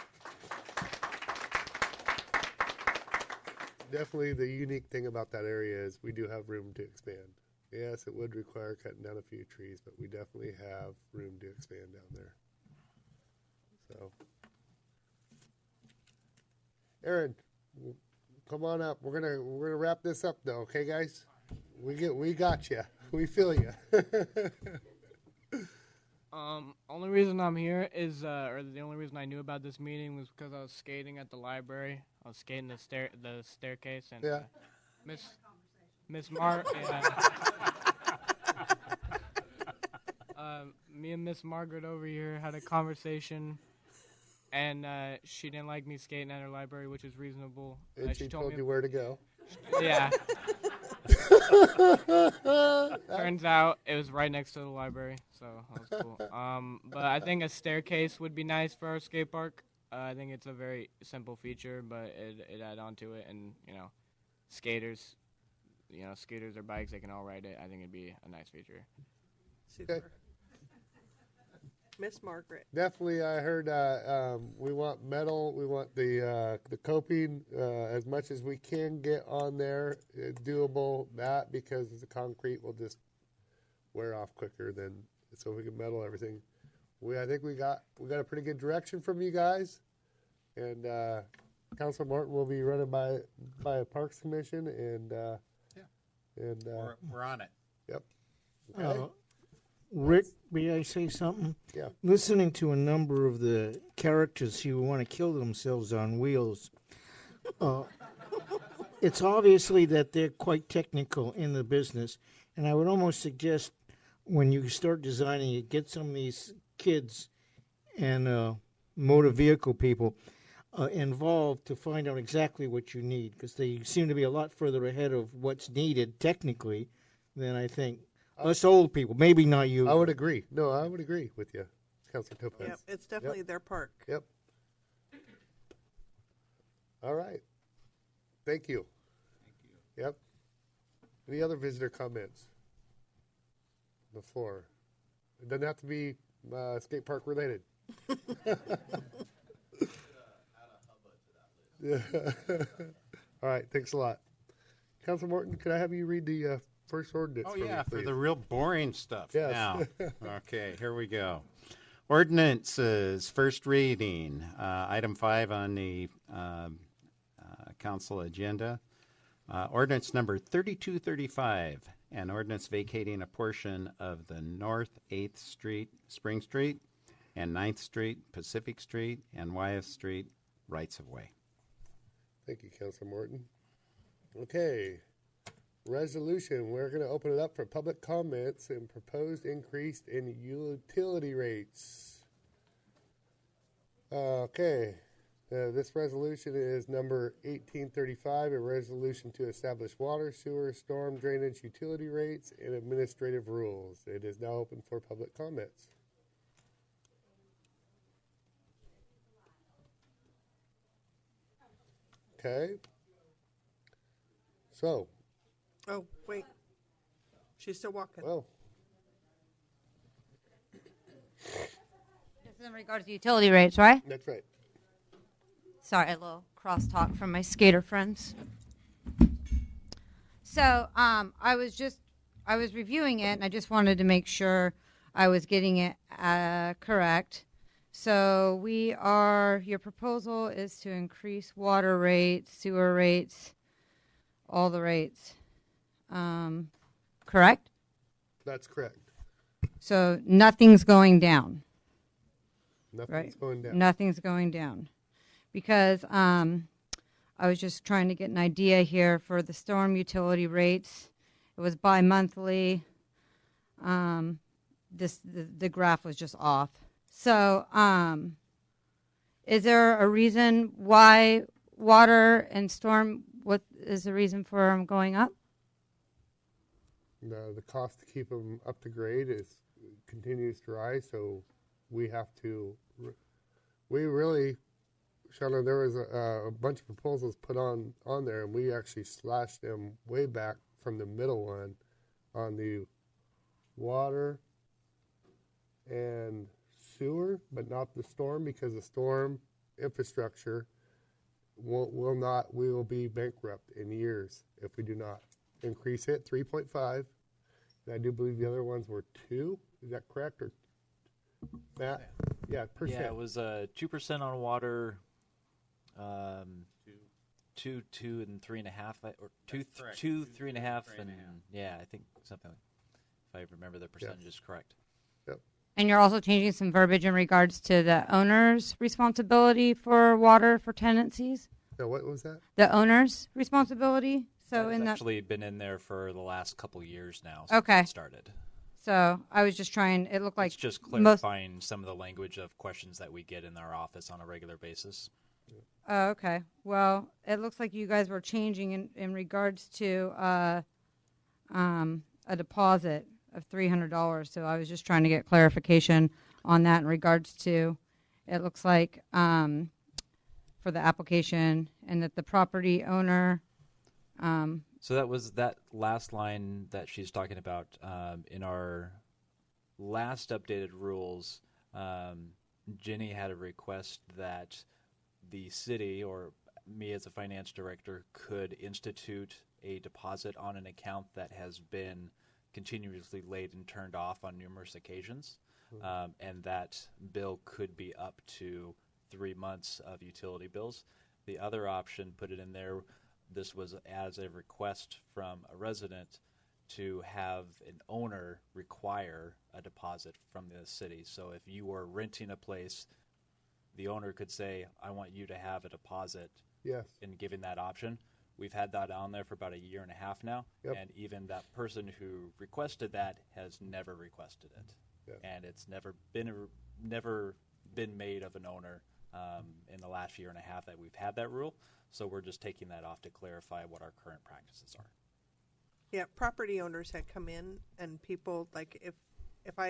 Definitely the unique thing about that area is we do have room to expand. Yes, it would require cutting down a few trees, but we definitely have room to expand down there. So, Aaron, come on up. We're gonna wrap this up though, okay, guys? We got you. We feel you. Only reason I'm here is, or the only reason I knew about this meeting was because I was skating at the library. I was skating the staircase, and Miss me and Miss Margaret over here had a conversation, and she didn't like me skating at her library, which is reasonable. And she told you where to go. Yeah. Turns out it was right next to the library, so that was cool. But I think a staircase would be nice for our skate park. I think it's a very simple feature, but it add on to it, and skaters, scooters or bikes, they can all ride it. I think it'd be a nice feature. Super. Okay. Miss Margaret. Definitely, I heard we want metal. We want the coping as much as we can get on there. Doable that, because the concrete will just wear off quicker than, so we can metal everything. I think we got a pretty good direction from you guys, and Councilor Martin will be running by a Parks Commission, and we're on it. Yep. Okay. Rick, may I say something? Yeah. Listening to a number of the characters who want to kill themselves on wheels, it's obviously that they're quite technical in the business, and I would almost suggest when you start designing it, get some of these kids and motor vehicle people involved to find out exactly what you need, because they seem to be a lot further ahead of what's needed technically than I think us old people. Maybe not you. I would agree. No, I would agree with you, Councilor Topaz. Yep, it's definitely their park. Yep. All right. Thank you. Yep. Any other visitor comments? before? It doesn't have to be skate park related. Yeah. All right, thanks a lot. Councilor Morton, could I have you read the first ordinance? Oh, for me, yeah, for please? the real boring stuff Yes. now. Okay, here we go. Ordinances, first reading. Item 5 on the council agenda. Ordinance number 3235, an ordinance vacating a portion of the North 8th Street, Spring Street, and 9th Street, Pacific Street, and Wyeth Street rights-of-way. Thank you, Councilor Morton. Okay, resolution. We're going to open it up for public comments and proposed increase in utility rates. Okay, this resolution is number 1835, a resolution to establish water, sewer, storm drainage, utility rates, and administrative rules. It is now open for public comments. Okay. So. Oh, wait. She's still walking. Well. This is in regards to utility rates, right? That's right. Sorry, a little crosstalk from my skater friends. So, I was reviewing it, and I just wanted to make sure I was getting it correct. So your proposal is to increase water rates, sewer rates, all the rates. Correct? That's correct. So nothing's going down. Nothing's going down. Nothing's going down. Because I was just trying to get an idea here for the storm utility rates. It was bi-monthly. The graph was just off. So, is there a reason why water and storm, what is the reason for them going up? No, the cost to keep them up to grade continues to rise, so we have to, we really, Shauna, there was a bunch of proposals put on there, and we actually slashed them way back from the middle one on the water and sewer, but not the storm, because the storm infrastructure we will be bankrupt in years if we do not increase it. 3.5, and I do believe the other ones were 2. Is that correct? Or Matt? Yeah, percent. Yeah, it was 2% on water, 2, and 3.5, or 2, 3.5, and yeah, I think something. If I remember the percentages correct. Yep. And you're also changing some verbiage in regards to the owner's responsibility for water for tenancies? So what was that? The owner's responsibility? So That's in that actually been in there for the last couple years now since Okay. it started. So I was just trying, it looked like It's just clarifying some of the language of questions that we get in our office on a regular basis. Oh, okay. Well, it looks like you guys were changing in regards to a deposit of $300. So I was just trying to get clarification on that in regards to, it looks like for the application, and that the property owner. So that was that last line that she's talking about in our last updated rules. Jenny had a request that the city or me as a finance director could institute a deposit on an account that has been continuously late and turned off on numerous occasions, and that bill could be up to 3 months of utility bills. The other option, put it in there, this was as a request from a resident to have an owner require a deposit from the city. So if you were renting a place, the owner could say, I want you to have a deposit. Yes. In giving that option. We've had that on there for about 1.5 years now, Yep. and even that person who requested that has never requested it, and it's never been made of an owner in the last 1.5 years that we've had that rule. So we're just taking that off to clarify what our current practices are. Yeah, property owners had come in, and people, like, if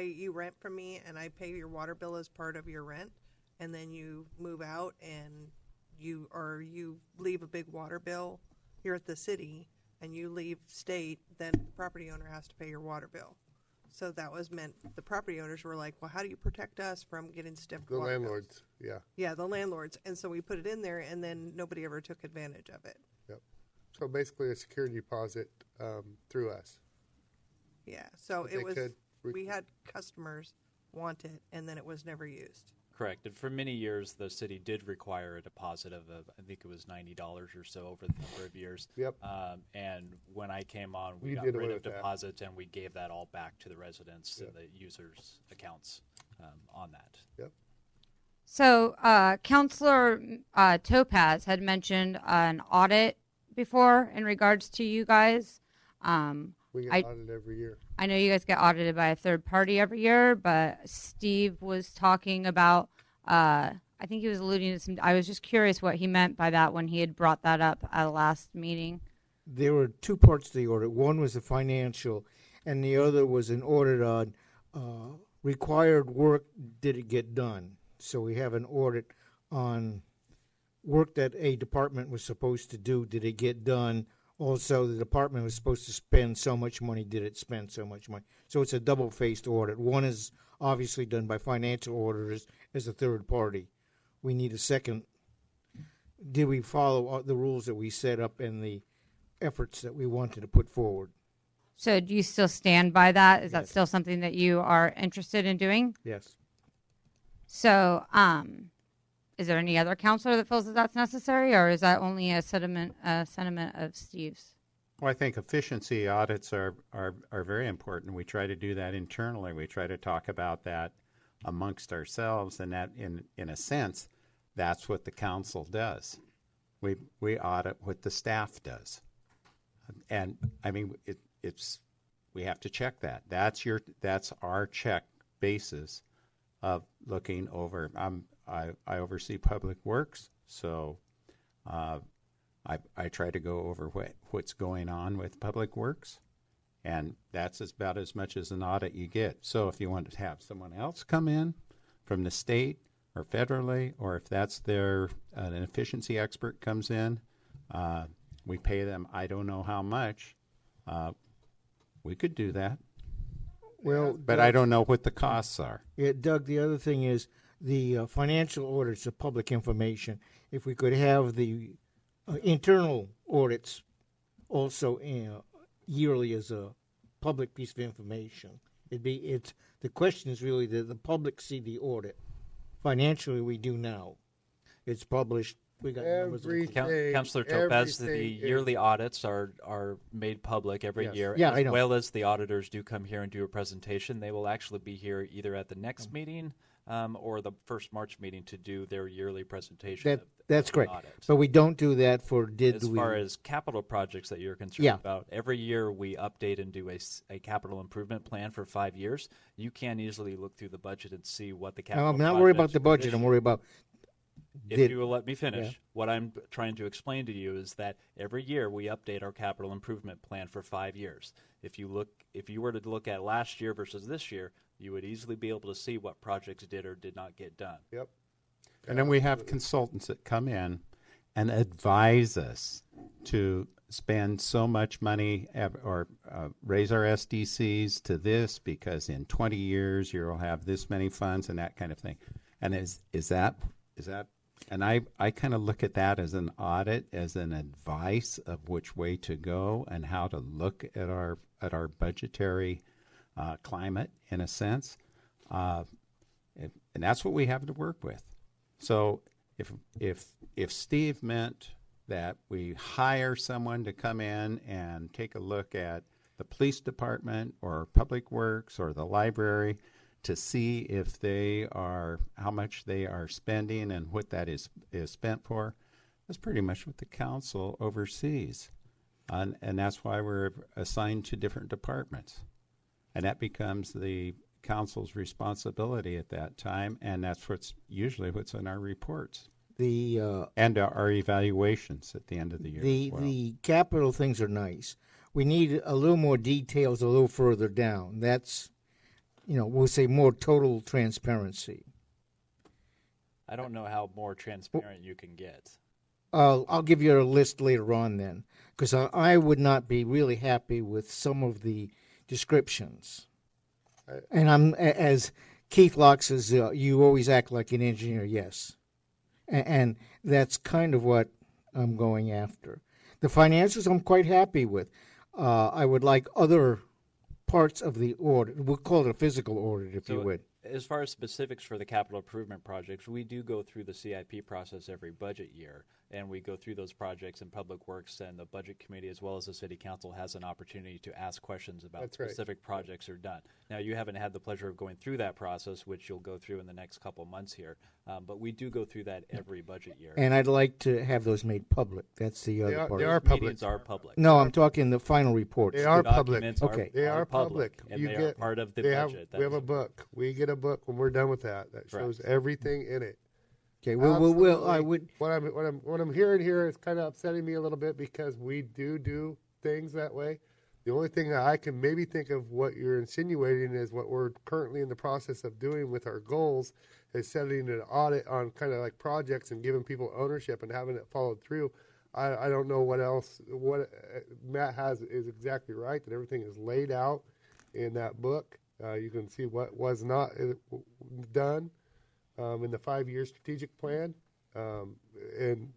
you rent from me and I pay your water bill as part of your rent, and then you move out and you leave a big water bill here at the city and you leave state, then the property owner has to pay your water bill. So that was meant the property owners were like, well, how do you protect us from getting stiffed? The water bills? landlords, yeah. Yeah, the landlords. And so we put it in there, and then nobody ever took advantage of it. Yep. So basically a security deposit through us. Yeah, so But it they was, could we had customers want it, and then it was never used. Correct. And for many years, the city did require a deposit of, I think it was $90 or so over the number of years. Yep. And when I came on, we You got did rid away of with that. deposits and we gave that all back to the residents Yep. and the users' accounts on that. Yep. So, Counselor Topaz had mentioned an audit before in regards to you guys. We get audited every year. I know you guys get audited by a third party every year, but Steve was talking about, I think he was alluding to some, I was just curious what he meant by that when he had brought that up at the last meeting. There were two parts to the audit. One was the financial, and the other was an audit on required work. Did it get done? So we have an audit on work that a department was supposed to do. Did it get done? Also, the department was supposed to spend so much money. Did it spend so much money? So it's a double-faced audit. One is obviously done by financial auditors as a third party. We need a second. Did we follow the rules that we set up and the efforts that we wanted to put forward? So do you still stand by that? Is that Yes. still something that you are interested in doing? Yes. So, is there any other counselor that feels that that's necessary, or is that only a sentiment of Steve's? Well, I think efficiency audits are very important. We try to do that internally. We try to talk about that amongst ourselves, and that, in a sense, that's what the council does. We audit what the staff does, and I mean we have to check that. That's our check basis of looking over. I oversee public works, so I try to go over what's going on with public works, and that's about as much as an audit you get. So if you want to have someone else come in from the state or federally, or if that's an efficiency expert comes in, we pay them I don't know how much. We could do that. Well, but I don't know what the costs are. Yeah, Doug, the other thing is the financial audits of public information. If we could have the internal audits also yearly as a public piece of information, the question is really that the public see the audit. Financially, we do now. It's published. We got numbers. Councilor Topaz, the yearly audits are made public every Yes. year, Yeah, I as know. well as the auditors do come here and do a presentation. They will actually be here either at the next meeting or the first March meeting to do their yearly presentation. That's of the correct. audit. But we don't do that for As far as capital projects that you're concerned Yeah. about, every year we update and do a capital improvement plan for 5 years. You can easily look through the budget and see what the capital I'm not worried about projects the for budget. this I'm year. worried about. If you will let me finish, Yeah. what I'm trying to explain to you is that every year we update our capital improvement plan for 5 years. If you were to look at last year versus this year, you would easily be able to see what projects did or did not get done. Yep. And then we have consultants that come in and advise us to spend so much money or raise our SDCs to this because in 20 years you'll have this many funds and that kind of thing. And is that and I kind of look at that as an audit, as an advice of which way to go and how to look at our budgetary climate in a sense, and that's what we have to work with. So if Steve meant that we hire someone to come in and take a look at the police department or public works or the library to see if how much they are spending and what that is spent for, that's pretty much what the council oversees. And that's why we're assigned to different departments. And that becomes the council's responsibility at that time, and that's usually what's in our reports. And our evaluations at the end of the year. as well. The capital things are nice. We need a little more details a little further down. That's, we'll say more total transparency. I don't know how more transparent you can get. I'll give you a list later on then, because I would not be really happy with some of the descriptions. And as Keith Locke says, you always act like an engineer, yes. And that's kind of what I'm going after. The financials I'm quite happy with. I would like other parts of the audit. We'll call it a physical audit, if you would. As far as specifics for the capital improvement projects, we do go through the CIP process every budget year, and we go through those projects in Public Works, and the Budget Committee as well as the City Council has an opportunity to ask questions about That's right. specific projects are done. Now, you haven't had the pleasure of going through that process, which you'll go through in the next couple months here, but we do go through that every budget year. And I'd like to have those made public. That's the other part. They are public. Meetings are public. No, I'm talking the final reports. They are public. Documents Okay. They are public. and they are part of the we budget. we have a book. We get a book when we're done with that shows everything in it. Okay. Well, I Absolutely. would. What I'm hearing here is kind of upsetting me a little bit because we do things that way. The only thing that I can maybe think of what you're insinuating is what we're currently in the process of doing with our goals is setting an audit on kind of like projects and giving people ownership and having it followed through. I don't know what else. What Matt has is exactly right, that everything is laid out in that book. You can see what was not done in the 5-year strategic plan, and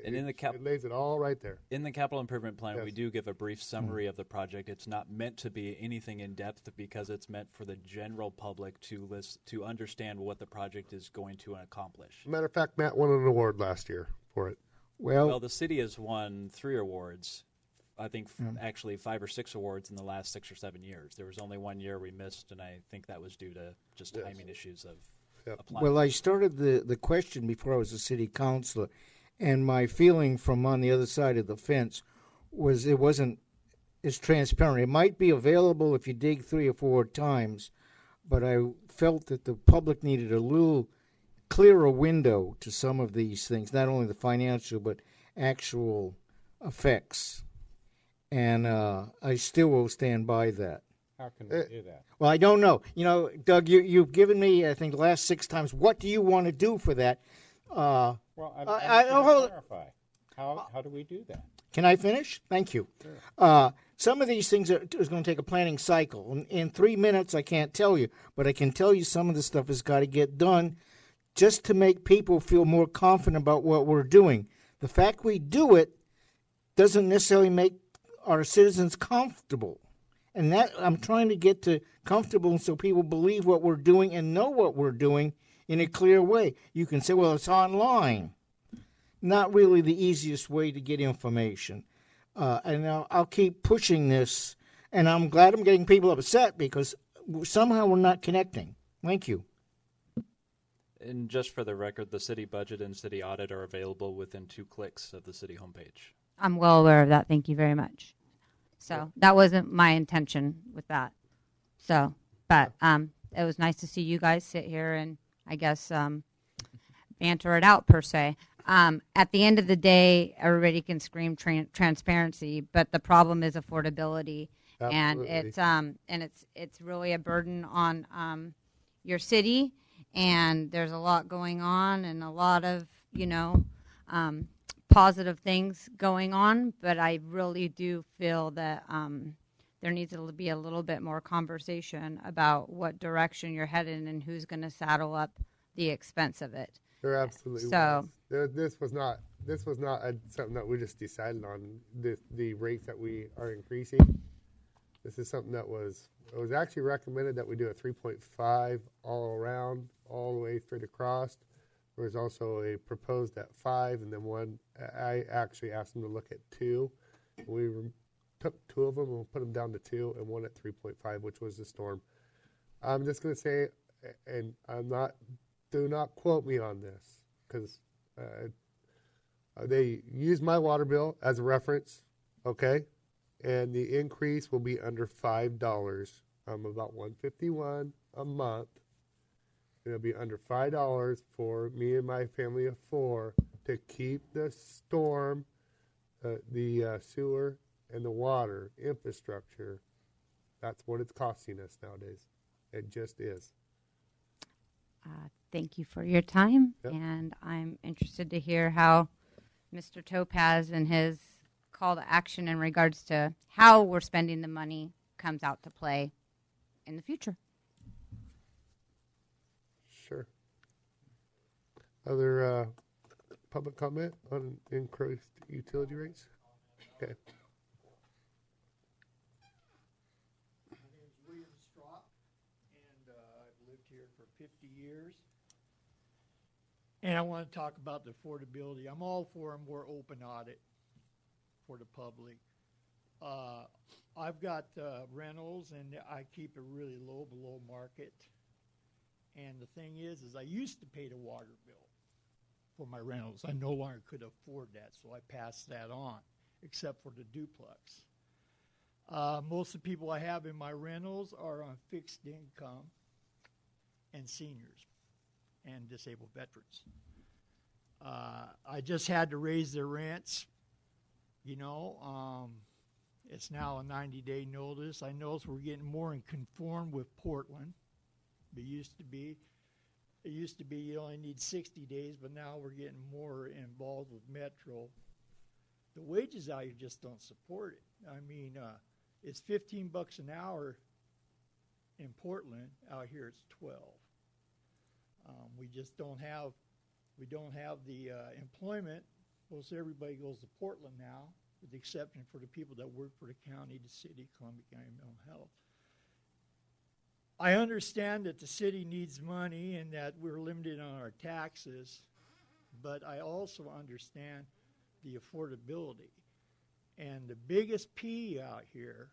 in the it lays it all right there. In the capital improvement plan, we Yes. do give a brief summary of the project. It's not meant to be anything in depth because it's meant for the general public to understand what the project is going to accomplish. Matter of fact, Matt won an award last year for it. Well, the city has won 3 awards. I think actually 5 or 6 awards in the last 6 or 7 years. There was only 1 year we missed, and I think that was due to just timing issues of applying. Well, I started the question before I was a city councilor, and my feeling from on the other side of the fence was it wasn't as transparent. It might be available if you dig 3 or 4 times, but I felt that the public needed a little clearer window to some of these things, not only the financial but actual effects. And I still will stand by that. How can we do that? Well, I don't know. You know, Doug, you've given me, I think, the last 6 times, what do you want to do for that? Well, I'm hold- clarify. How do we do that? Can I finish? Thank you. Some of these things is going to take a planning cycle. In 3 minutes, I can't tell you, but I can tell you some of the stuff has got to get done just to make people feel more confident about what we're doing. The fact we do it doesn't necessarily make our citizens comfortable. And that I'm trying to get to comfortable so people believe what we're doing and know what we're doing in a clear way. You can say, well, it's online. Not really the easiest way to get information. And I'll keep pushing this. And I'm glad I'm getting people upset because somehow we're not connecting. Thank you. And just for the record, the city budget and city audit are available within 2 clicks of the city homepage. I'm well aware of that. Thank you very much. So that wasn't my intention with that. So, but it was nice to see you guys sit here and I guess banter it out per se. At the end of the day, everybody can scream transparency, but the problem is affordability, Absolutely. and it's really a burden on your city. And there's a lot going on, and a lot of positive things going on, but I really do feel that there needs to be a little bit more conversation about what direction you're headed and who's going to saddle up the expense of it. There absolutely So- was. This was not something that we just decided on, the rates that we are increasing. This is something that was actually recommended that we do a 3.5 all around, all the way straight across. There was also a proposed at 5, and then one, I actually asked them to look at 2. We took 2 of them and put them down to 2, and one at 3.5, which was the storm. I'm just going to say, and do not quote me on this, because they use my water bill as a reference, okay? And the increase will be under $5. About $151 a month. It'll be under $5 for me and my family of 4 to keep the storm, the sewer, and the water infrastructure. That's what it's costing us nowadays. It just is. Thank you for your time, Yep. and I'm interested to hear how Mr. Topaz and his call to action in regards to how we're spending the money comes out to play in the future. Other public comment on increased utility rates? Okay. My name is William Straught, and I've lived here for 50 years. And I want to talk about the affordability. I'm all for a more open audit for the public. I've got rentals, and I keep it really low, below market. And the thing is I used to pay the water bill for my rentals. I no longer could afford that, so I passed that on, except for the duplex. Most of the people I have in my rentals are on fixed income and seniors and disabled veterans. I just had to raise their rents. It's now a 90-day notice. I notice we're getting more in conform with Portland. It used to be you only need 60 days, but now we're getting more involved with Metro. The wages out here just don't support it. I mean, it's $15 an hour in Portland. Out here it's 12. We just don't have the employment. Most everybody goes to Portland now, with the exception for the people that work for the county, the city, Columbia County Mental Health. I understand that the city needs money and that we're limited on our taxes, but I also understand the affordability. And the biggest P out here,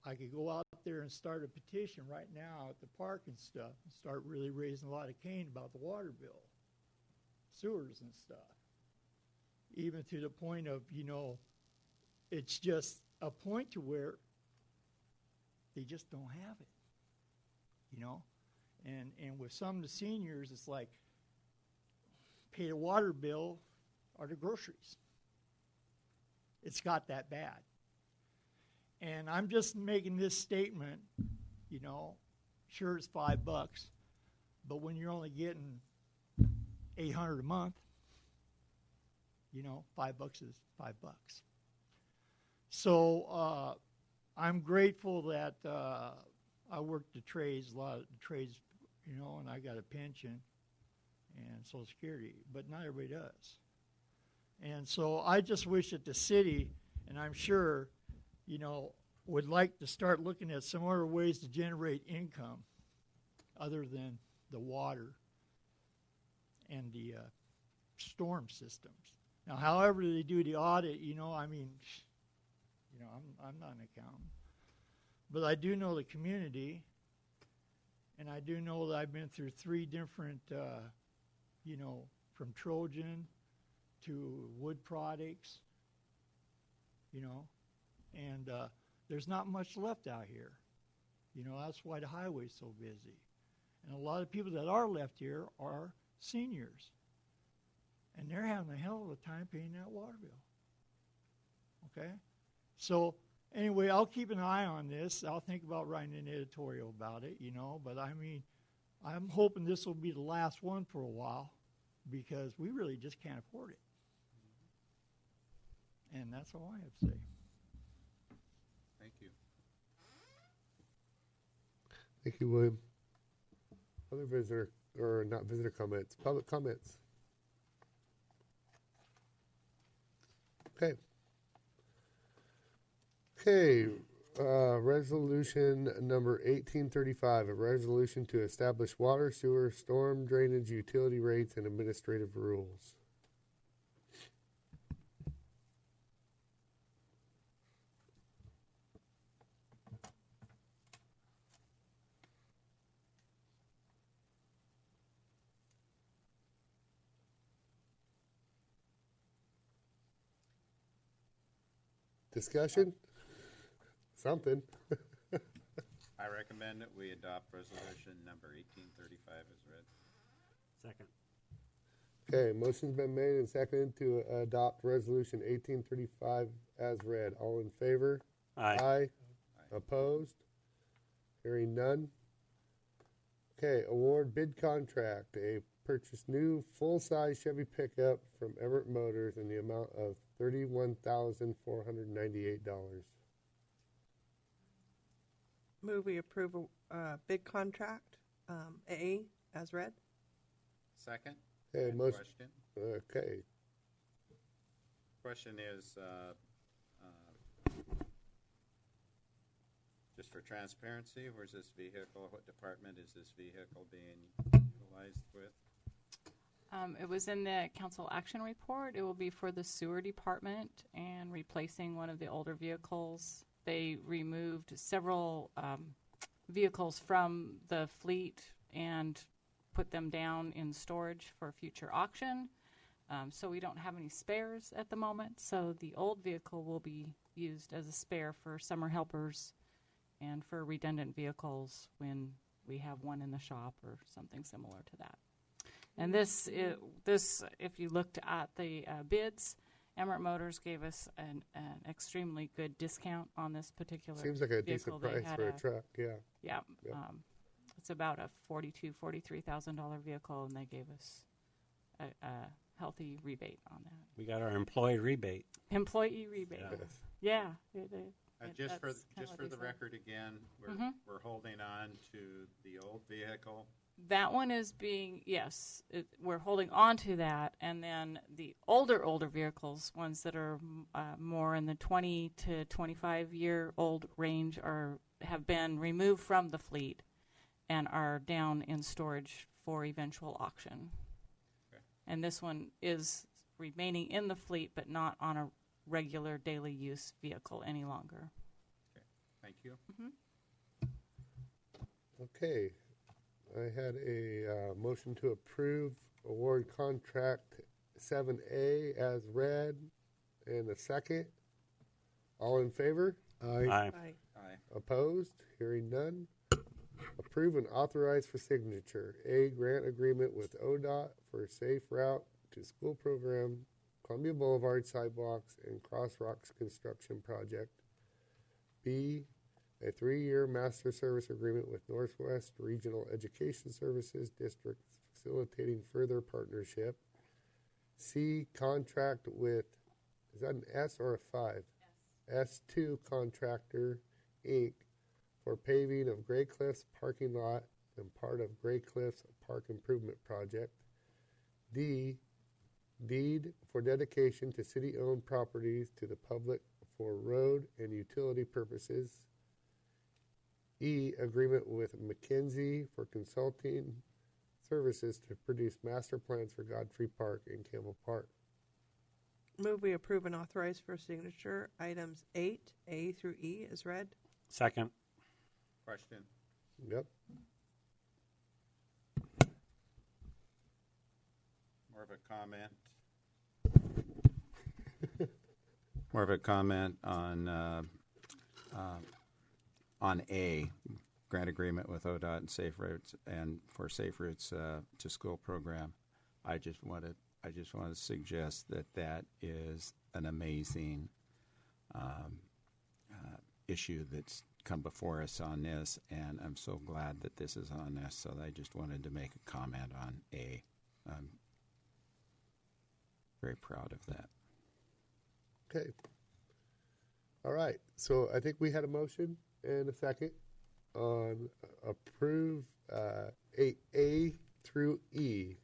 I could go out there and start a petition right now at the park and stuff and start really raising a lot of cane about the water bill, sewers and stuff. Even to the point of, it's just a point to where they just don't have it. And with some of the seniors, it's like pay the water bill or the groceries. It's got that bad. And I'm just making this statement, sure it's $5, but when you're only getting $800 a month, $5 is $5. So I'm grateful that I worked the trades, a lot of the trades, and I got a pension and Social Security, but not everybody does. And so I just wish that the city, and I'm sure, would like to start looking at some other ways to generate income other than the water and the storm systems. Now, however they do the audit, I'm not an accountant. But I do know the community, and I do know that I've been through 3 different, from Trojan to wood products, and there's not much left out here. That's why the highway's so busy. And a lot of people that are left here are seniors, and they're having a hell of a time paying that water bill. Okay? So anyway, I'll keep an eye on this. I'll think about writing an editorial about it, but I'm hoping this will be the last one for a while because we really just can't afford it. And that's all I have to say. Thank you. Thank you, William. Other visitor, or not visitor comments, public comments. Okay, resolution number 1835, a resolution to establish water, sewer, storm drainage, utility rates, and administrative rules. Discussion? Something. I recommend that we adopt resolution number 1835 as read. Second. Okay, motion's been made and seconded to adopt resolution 1835 as read. All in favor? Aye. Aye. Opposed? Hearing none. Okay, award bid contract. A purchase new full-size Chevy pickup from Everett Motors in the amount of $31,498. Move we approve a bid contract, A, as read. Second. Okay, And most, question? okay. Question is, just for transparency, where's this vehicle? What department is this vehicle being utilized with? It was in the council action report. It will be for the sewer department and replacing one of the older vehicles. They removed several vehicles from the fleet and put them down in storage for future auction. So we don't have any spares at the moment. So the old vehicle will be used as a spare for summer helpers and for redundant vehicles when we have one in the shop or something similar to that. And this, if you looked at the bids, Emirates Motors gave us an extremely good discount on this particular Seems like a vehicle. decent price for a truck, yeah. Yeah. Yep. It's about a $43,000 vehicle, and they gave us a healthy rebate on that. We got our employee rebate. Employee rebate. Yeah. Just for that's kinda what the they said. record again, we're holding on to the old vehicle. That one is being, yes, we're holding on to that. And then the older vehicles, ones that are more in the 20 to 25-year-old range, have been removed from the fleet and are down in storage for eventual auction. Okay. And this one is remaining in the fleet, but not on a regular daily use vehicle any longer. Okay, thank you. Okay, I had a motion to approve award contract 7A as read, and a second. All in favor? Aye. Aye. Aye. Opposed? Hearing none. Approve and authorize for signature A grant agreement with ODOT for safe route to school program, Columbia Boulevard sidewalks and Crossrocks construction project. B, a 3-year master service agreement with Northwest Regional Education Services District facilitating further partnership. C, contract with, is that an S or a 5? S2 Contractor, Inc. for paving of Gray Cliffs parking lot and part of Gray Cliffs Park Improvement Project. D, deed for dedication to city-owned properties to the public for road and utility purposes. E, agreement with McKinsey for consulting services to produce master plans for Godfrey Park and Campbell Park. Move we approve and authorize for signature items 8A through E as read. Second. Question? Yep. More of a comment. More of a comment on A, grant agreement with ODOT and Safe Routes and for Safe Routes to School program. I just want to suggest that is an amazing issue that's come before us on this, and I'm so glad that this is on this. So I just wanted to make a comment on A. I'm very proud of that. Okay. All right. So I think we had a motion and a second on approve 8A through E.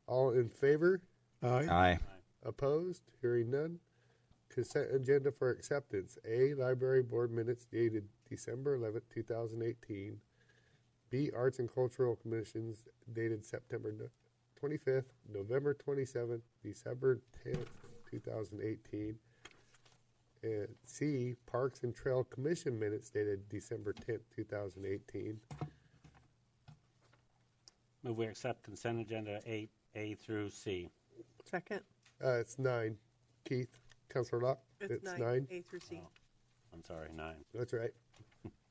All in favor? Aye. Aye. Opposed? Hearing none. Consent agenda for acceptance. A, library board minutes dated December 11th, 2018. B, arts and cultural commissions dated September 25th, November 27th, December 10th, 2018. And C, Parks and Trail Commission minutes dated December 10th, 2018. Move we accept consent agenda 8A through C. Second. It's 9. Keith, Councilor Locke. It's 9. A through C. Oh, I'm sorry, 9. That's right.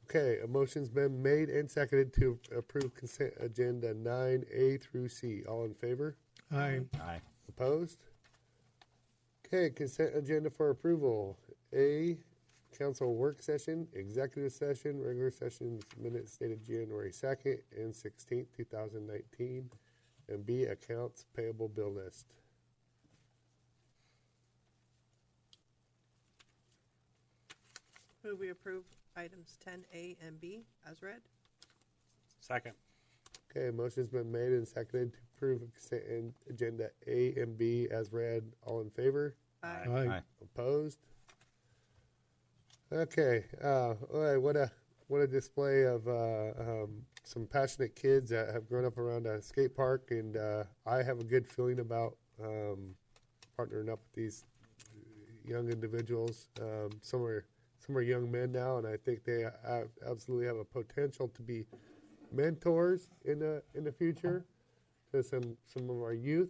Okay, a motion's been made and seconded to approve consent agenda 9A through C. All in favor? Aye. Aye. Opposed? Okay, consent agenda for approval. A, council work session, executive session, regular sessions minutes dated January 2nd and 16th, 2019. And B, accounts payable bill list. Move we approve items 10A and B as read. Second. Okay, motion's been made and seconded to approve consent agenda A and B as read. All in favor? Aye. Aye. Opposed? Okay. Boy, what a display of some passionate kids that have grown up around a skate park, and I have a good feeling about partnering up with these young individuals. Some are young men now, and I think they absolutely have a potential to be mentors in the future to some of our youth.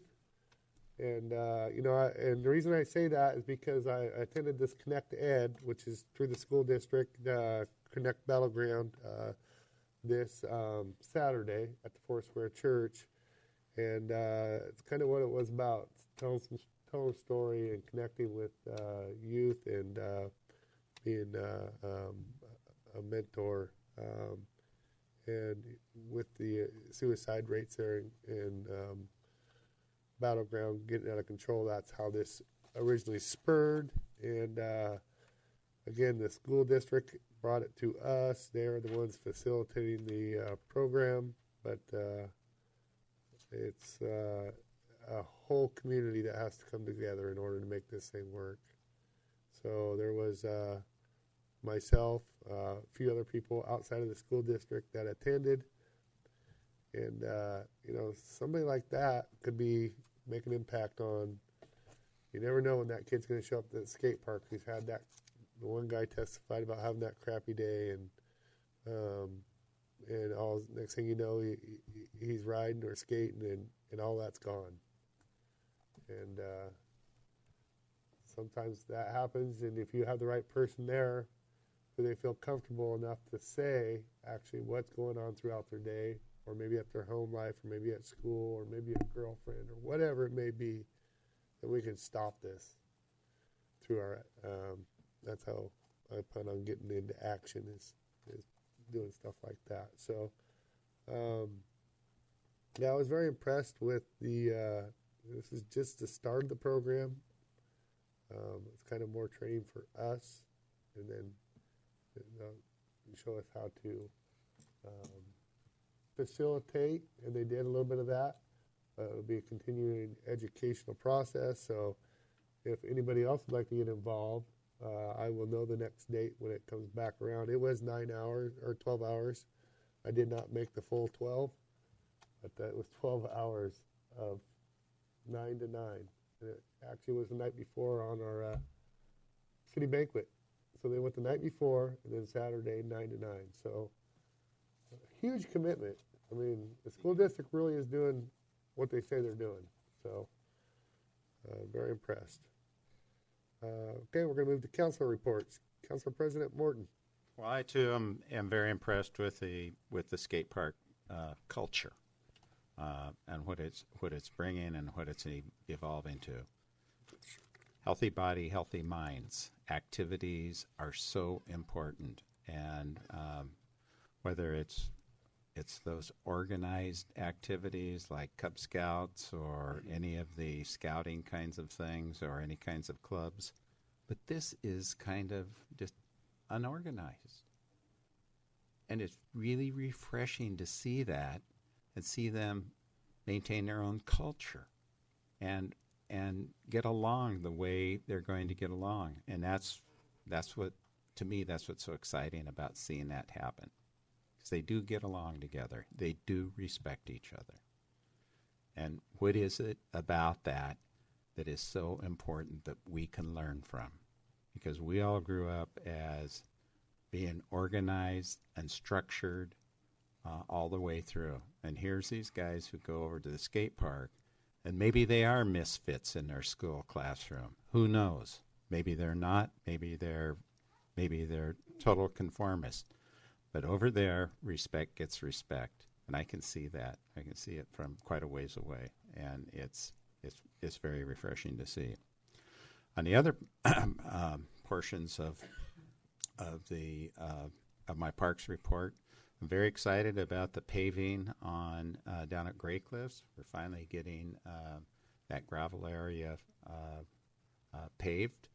And and the reason I say that is because I attended this Connect Ed, which is through the school district, Connect Battleground, this Saturday at the Foursquare Church, and it's kind of what it was about: telling a story and connecting with youth and being a mentor. And with the suicide rates there in Battleground getting out of control, that's how this originally spurred. And again, the school district brought it to us. They're the ones facilitating the program, but it's a whole community that has to come together in order to make this thing work. So there was myself, a few other people outside of the school district that attended. And, somebody like that could make an impact on, you never know when that kid's going to show up at the skate park. He's had that, the one guy testified about having that crappy day, and all next thing you know, he's riding or skating, and all that's gone. And sometimes that happens, and if you have the right person there, who they feel comfortable enough to say actually what's going on throughout their day, or maybe at their home life, or maybe at school, or maybe a girlfriend, or whatever it may be, that we can stop this through our, that's how I plan on getting into action, is doing stuff like that. So, I was very impressed with this is just the start of the program. It's kind of more training for us, and then show us how to facilitate, and they did a little bit of that. It'll be a continuing educational process, so if anybody else would like to get involved, I will know the next date when it comes back around. It was 9 hours or 12 hours. I did not make the full 12, but that was 12 hours of 9 to 9. And it actually was the night before on our city banquet. So they went the night before, and then Saturday, 9 to 9. So, huge commitment. I mean, the school district really is doing what they say they're doing. So, very impressed. Okay, we're going to move to council reports. Council President Morton. Well, I too am very impressed with the skate park culture and what it's bringing and what it's evolving to. Healthy body, healthy minds. Activities are so important, and whether it's those organized activities like Cub Scouts or any of the scouting kinds of things or any kinds of clubs, but this is kind of just unorganized. And it's really refreshing to see that and see them maintain their own culture and get along the way they're going to get along. And that's what, to me, that's what's so exciting about seeing that happen. Because they do get along together. They do respect each other. And what is it about that is so important that we can learn from? Because we all grew up as being organized and structured all the way through. And here's these guys who go over to the skate park, and maybe they are misfits in their school classroom. Who knows? Maybe they're not. Maybe they're total conformists. But over there, respect gets respect, and I can see that. I can see it from quite a ways away, and it's very refreshing to see. On the other portions of my parks report, I'm very excited about the paving on down at Gray Cliffs. We're finally getting that gravel area paved.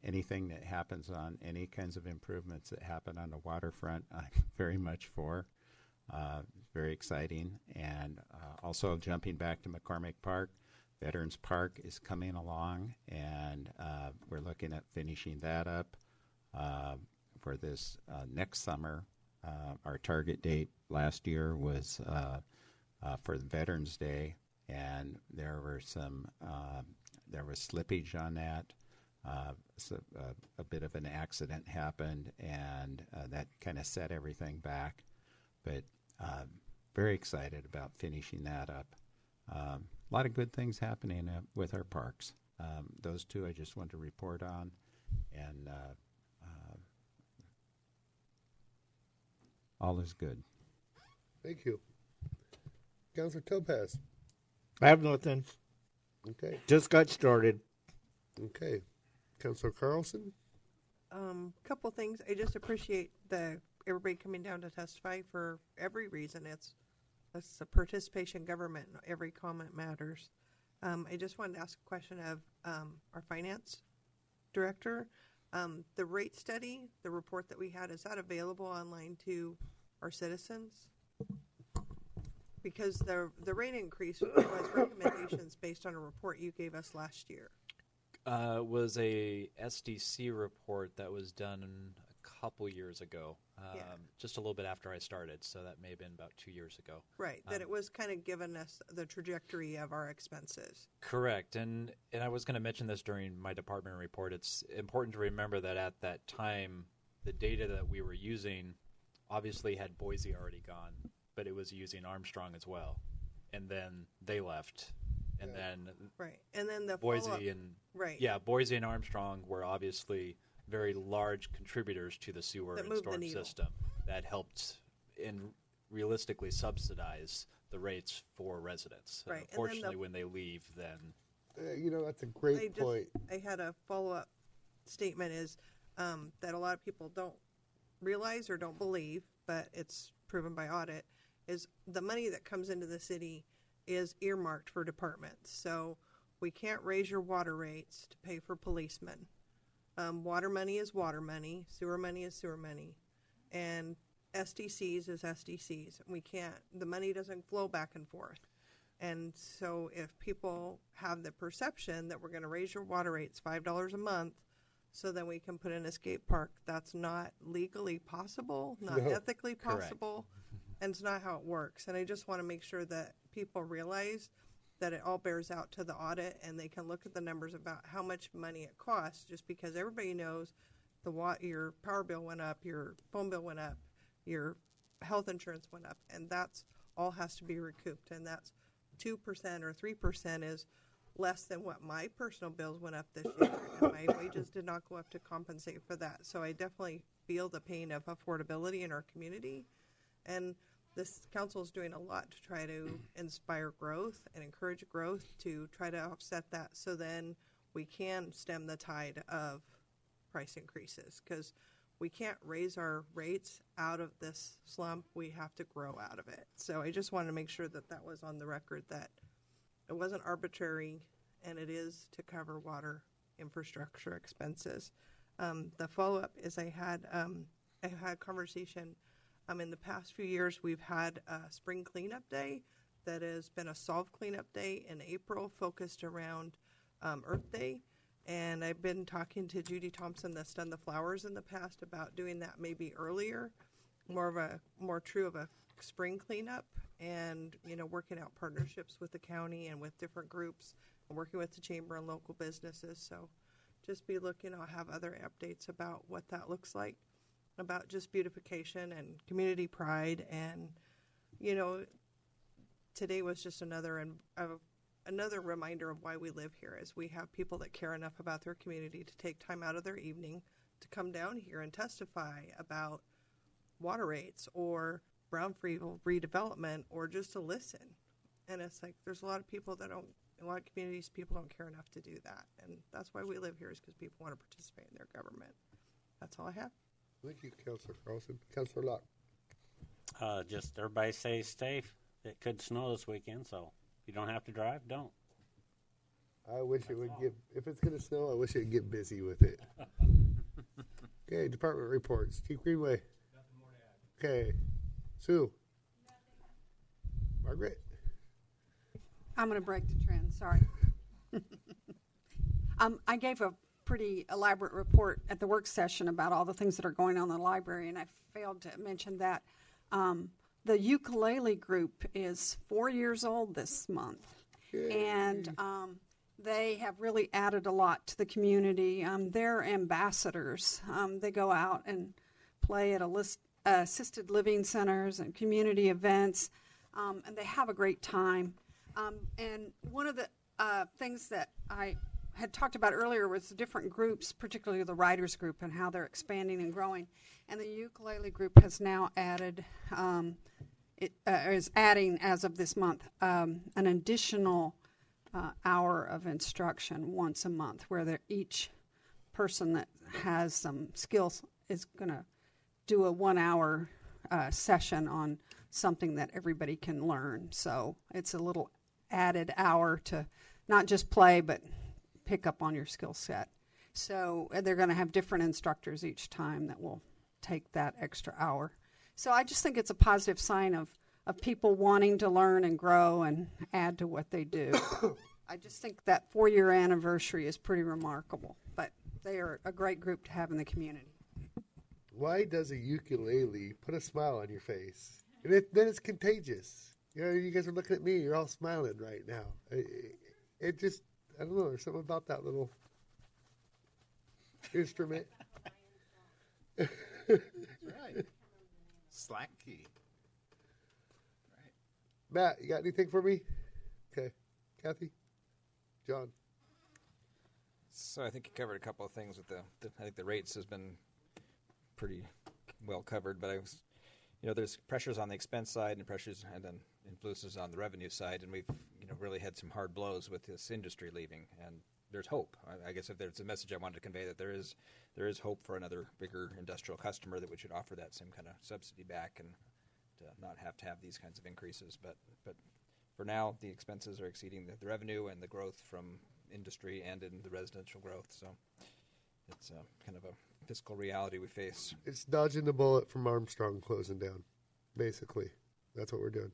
Anything that happens on any kinds of improvements that happen on the waterfront, I'm very much for. very exciting. And also jumping back to McCormick Park, Veterans Park is coming along, and we're looking at finishing that up for this next summer. Our target date last year was for Veterans Day, and there was slippage on that. So a bit of an accident happened, and that kind of set everything back. But very excited about finishing that up. A lot of good things happening with our parks. Those two I just want to report on, and all is good. Thank you. Councilor Topaz. I have nothing. Okay. Just got started. Okay. Councilor Carlson. Couple things. I just appreciate everybody coming down to testify for every reason. It's a participation government. Every comment matters. I just wanted to ask a question of our finance director. The rate study, the report that we had, is that available online to our citizens? Because the rate increase was recommendations based on a report you gave us last year. Was a SDC report that was done a couple years ago, just a little bit after I started, so that may have been about 2 years ago. Right, that it was kind of giving us the trajectory of our expenses. Correct, and I was going to mention this during my department report. It's important to remember that at that time, the data that we were using obviously had Boise already gone, but it was using Armstrong as well, and then they left. And then right, and then the Boise and right, Boise and Armstrong were obviously very large contributors to the sewer and storage system that helped and realistically subsidize the rates for residents. Right. Unfortunately, when they leave, then that's a great point. I had a follow-up statement is that a lot of people don't realize or don't believe, but it's proven by audit, is the money that comes into the city is earmarked for departments. So we can't raise your water rates to pay for policemen. Water money is water money. Sewer money is sewer money. And SDCs is SDCs. The money doesn't flow back and forth. And so if people have the perception that we're going to raise your water rates $5 a month so then we can put in a skate park, that's not legally possible, not ethically possible. And it's not how it works. And I just want to make sure that people realize that it all bears out to the audit, and they can look at the numbers about how much money it costs, just because everybody knows your power bill went up, your phone bill went up, your health insurance went up, and that's all has to be recouped. And that's 2% or 3% is less than what my personal bills went up this year, and my wages did not go up to compensate for that. So I definitely feel the pain of affordability in our community. And this council is doing a lot to try to inspire growth and encourage growth to try to offset that, so then we can stem the tide of price increases, because we can't raise our rates out of this slump. We have to grow out of it. So I just wanted to make sure that that was on the record, that it wasn't arbitrary, and it is to cover water infrastructure expenses. The follow-up is I had a conversation. In the past few years, we've had a spring cleanup day that has been a solve cleanup day in April, focused around Earth Day. And I've been talking to Judy Thompson, that's done the flowers in the past, about doing that maybe earlier, more true of a spring cleanup, and working out partnerships with the county and with different groups, and working with the chamber and local businesses. So just be looking. I'll have other updates about what that looks like, about just beautification and community pride. And today was just another reminder of why we live here, is we have people that care enough about their community to take time out of their evening to come down here and testify about water rates or brownfield redevelopment, or just to listen. And it's like, there's a lot of people that don't, in a lot of communities, people don't care enough to do that. And that's why we live here, is because people want to participate in their government. That's all I have. Thank you, Councilor Carlson. Councilor Locke. Just everybody stay safe. It could snow this weekend, so if you don't have to drive, don't. I wish it would get, if it's going to snow, I wish it would get busy with it. Okay, department reports. Chief Greenway. Nothing more to add. Okay. Sue. Margaret? I'm going to break the trend. Sorry. I gave a pretty elaborate report at the work session about all the things that are going on in the library, and I failed to mention that the ukulele group is 4 years old this month. And they have really added a lot to the community. They're ambassadors. They go out and play at assisted living centers and community events, and they have a great time. And one of the things that I had talked about earlier was the different groups, particularly the writers group, and how they're expanding and growing. And the ukulele group has now added, is adding as of this month, an additional hour of instruction once a month, where each person that has some skills is going to do a 1 hour session on something that everybody can learn. So it's a little added hour to not just play, but pick up on your skill set. So they're going to have different instructors each time that will take that extra hour. So I just think it's a positive sign of people wanting to learn and grow and add to what they do. I just think that 4-year anniversary is pretty remarkable, but they are a great group to have in the community. Why does a ukulele put a smile on your face? And then it's contagious. You know, you guys are looking at me. You're all smiling right now. It just, I don't know. There's something about that little instrument. That's right. Slack key. Right. Matt, you got anything for me? Okay. Kathy? John? So I think you covered a couple of things with I think the rates has been pretty well covered, but there's pressures on the expense side and pressures and then influences on the revenue side, and we've really had some hard blows with this industry leaving, and there's hope. I guess if there's a message I wanted to convey, that there is hope for another bigger industrial customer that we should offer that same kind of subsidy back and to not have to have these kinds of increases. But for now, the expenses are exceeding the revenue and the growth from industry and in the residential growth. So it's kind of a fiscal reality we face. It's dodging the bullet from Armstrong closing down, basically. That's what we're doing.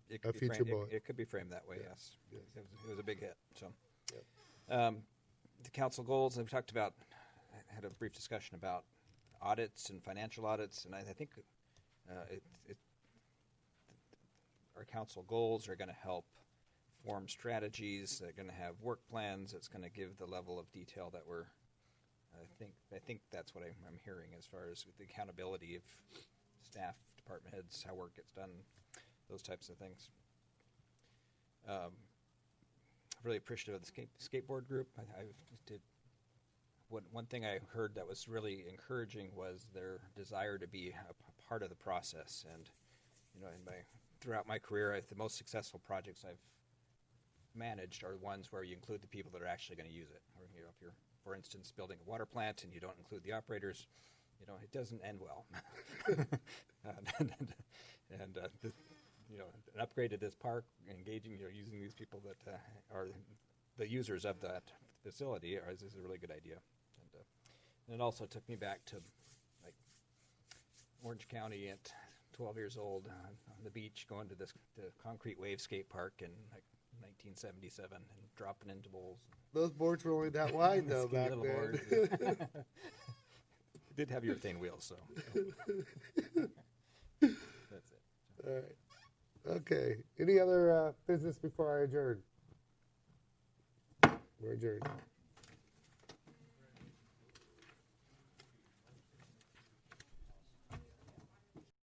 It could A future bullet. It could be framed that way, yes. It was a big hit. So, Yep. The council goals, we talked about, I had a brief discussion about audits and financial audits, and I think our council goals are going to help form strategies. They're going to have work plans. It's going to give the level of detail that we're. I think that's what I'm hearing as far as the accountability of staff, department heads, how work gets done, those types of things. Really appreciative of the skateboard group. I did. One thing I heard that was really encouraging was their desire to be a part of the process. And throughout my career, the most successful projects I've managed are ones where you include the people that are actually going to use it. Or, if you're, for instance, building a water plant and you don't include the operators, it doesn't end well. And an upgrade to this park, engaging, using these people that are the users of that facility is a really good idea. And it also took me back to like Orange County at 12 years old on the beach, going to the concrete wave skate park in like 1977 and dropping into bowls. Those boards were only that wide though back then. Did have urethane wheels, so. That's it. All right. Okay. Any other business before I adjourn? We're adjourned.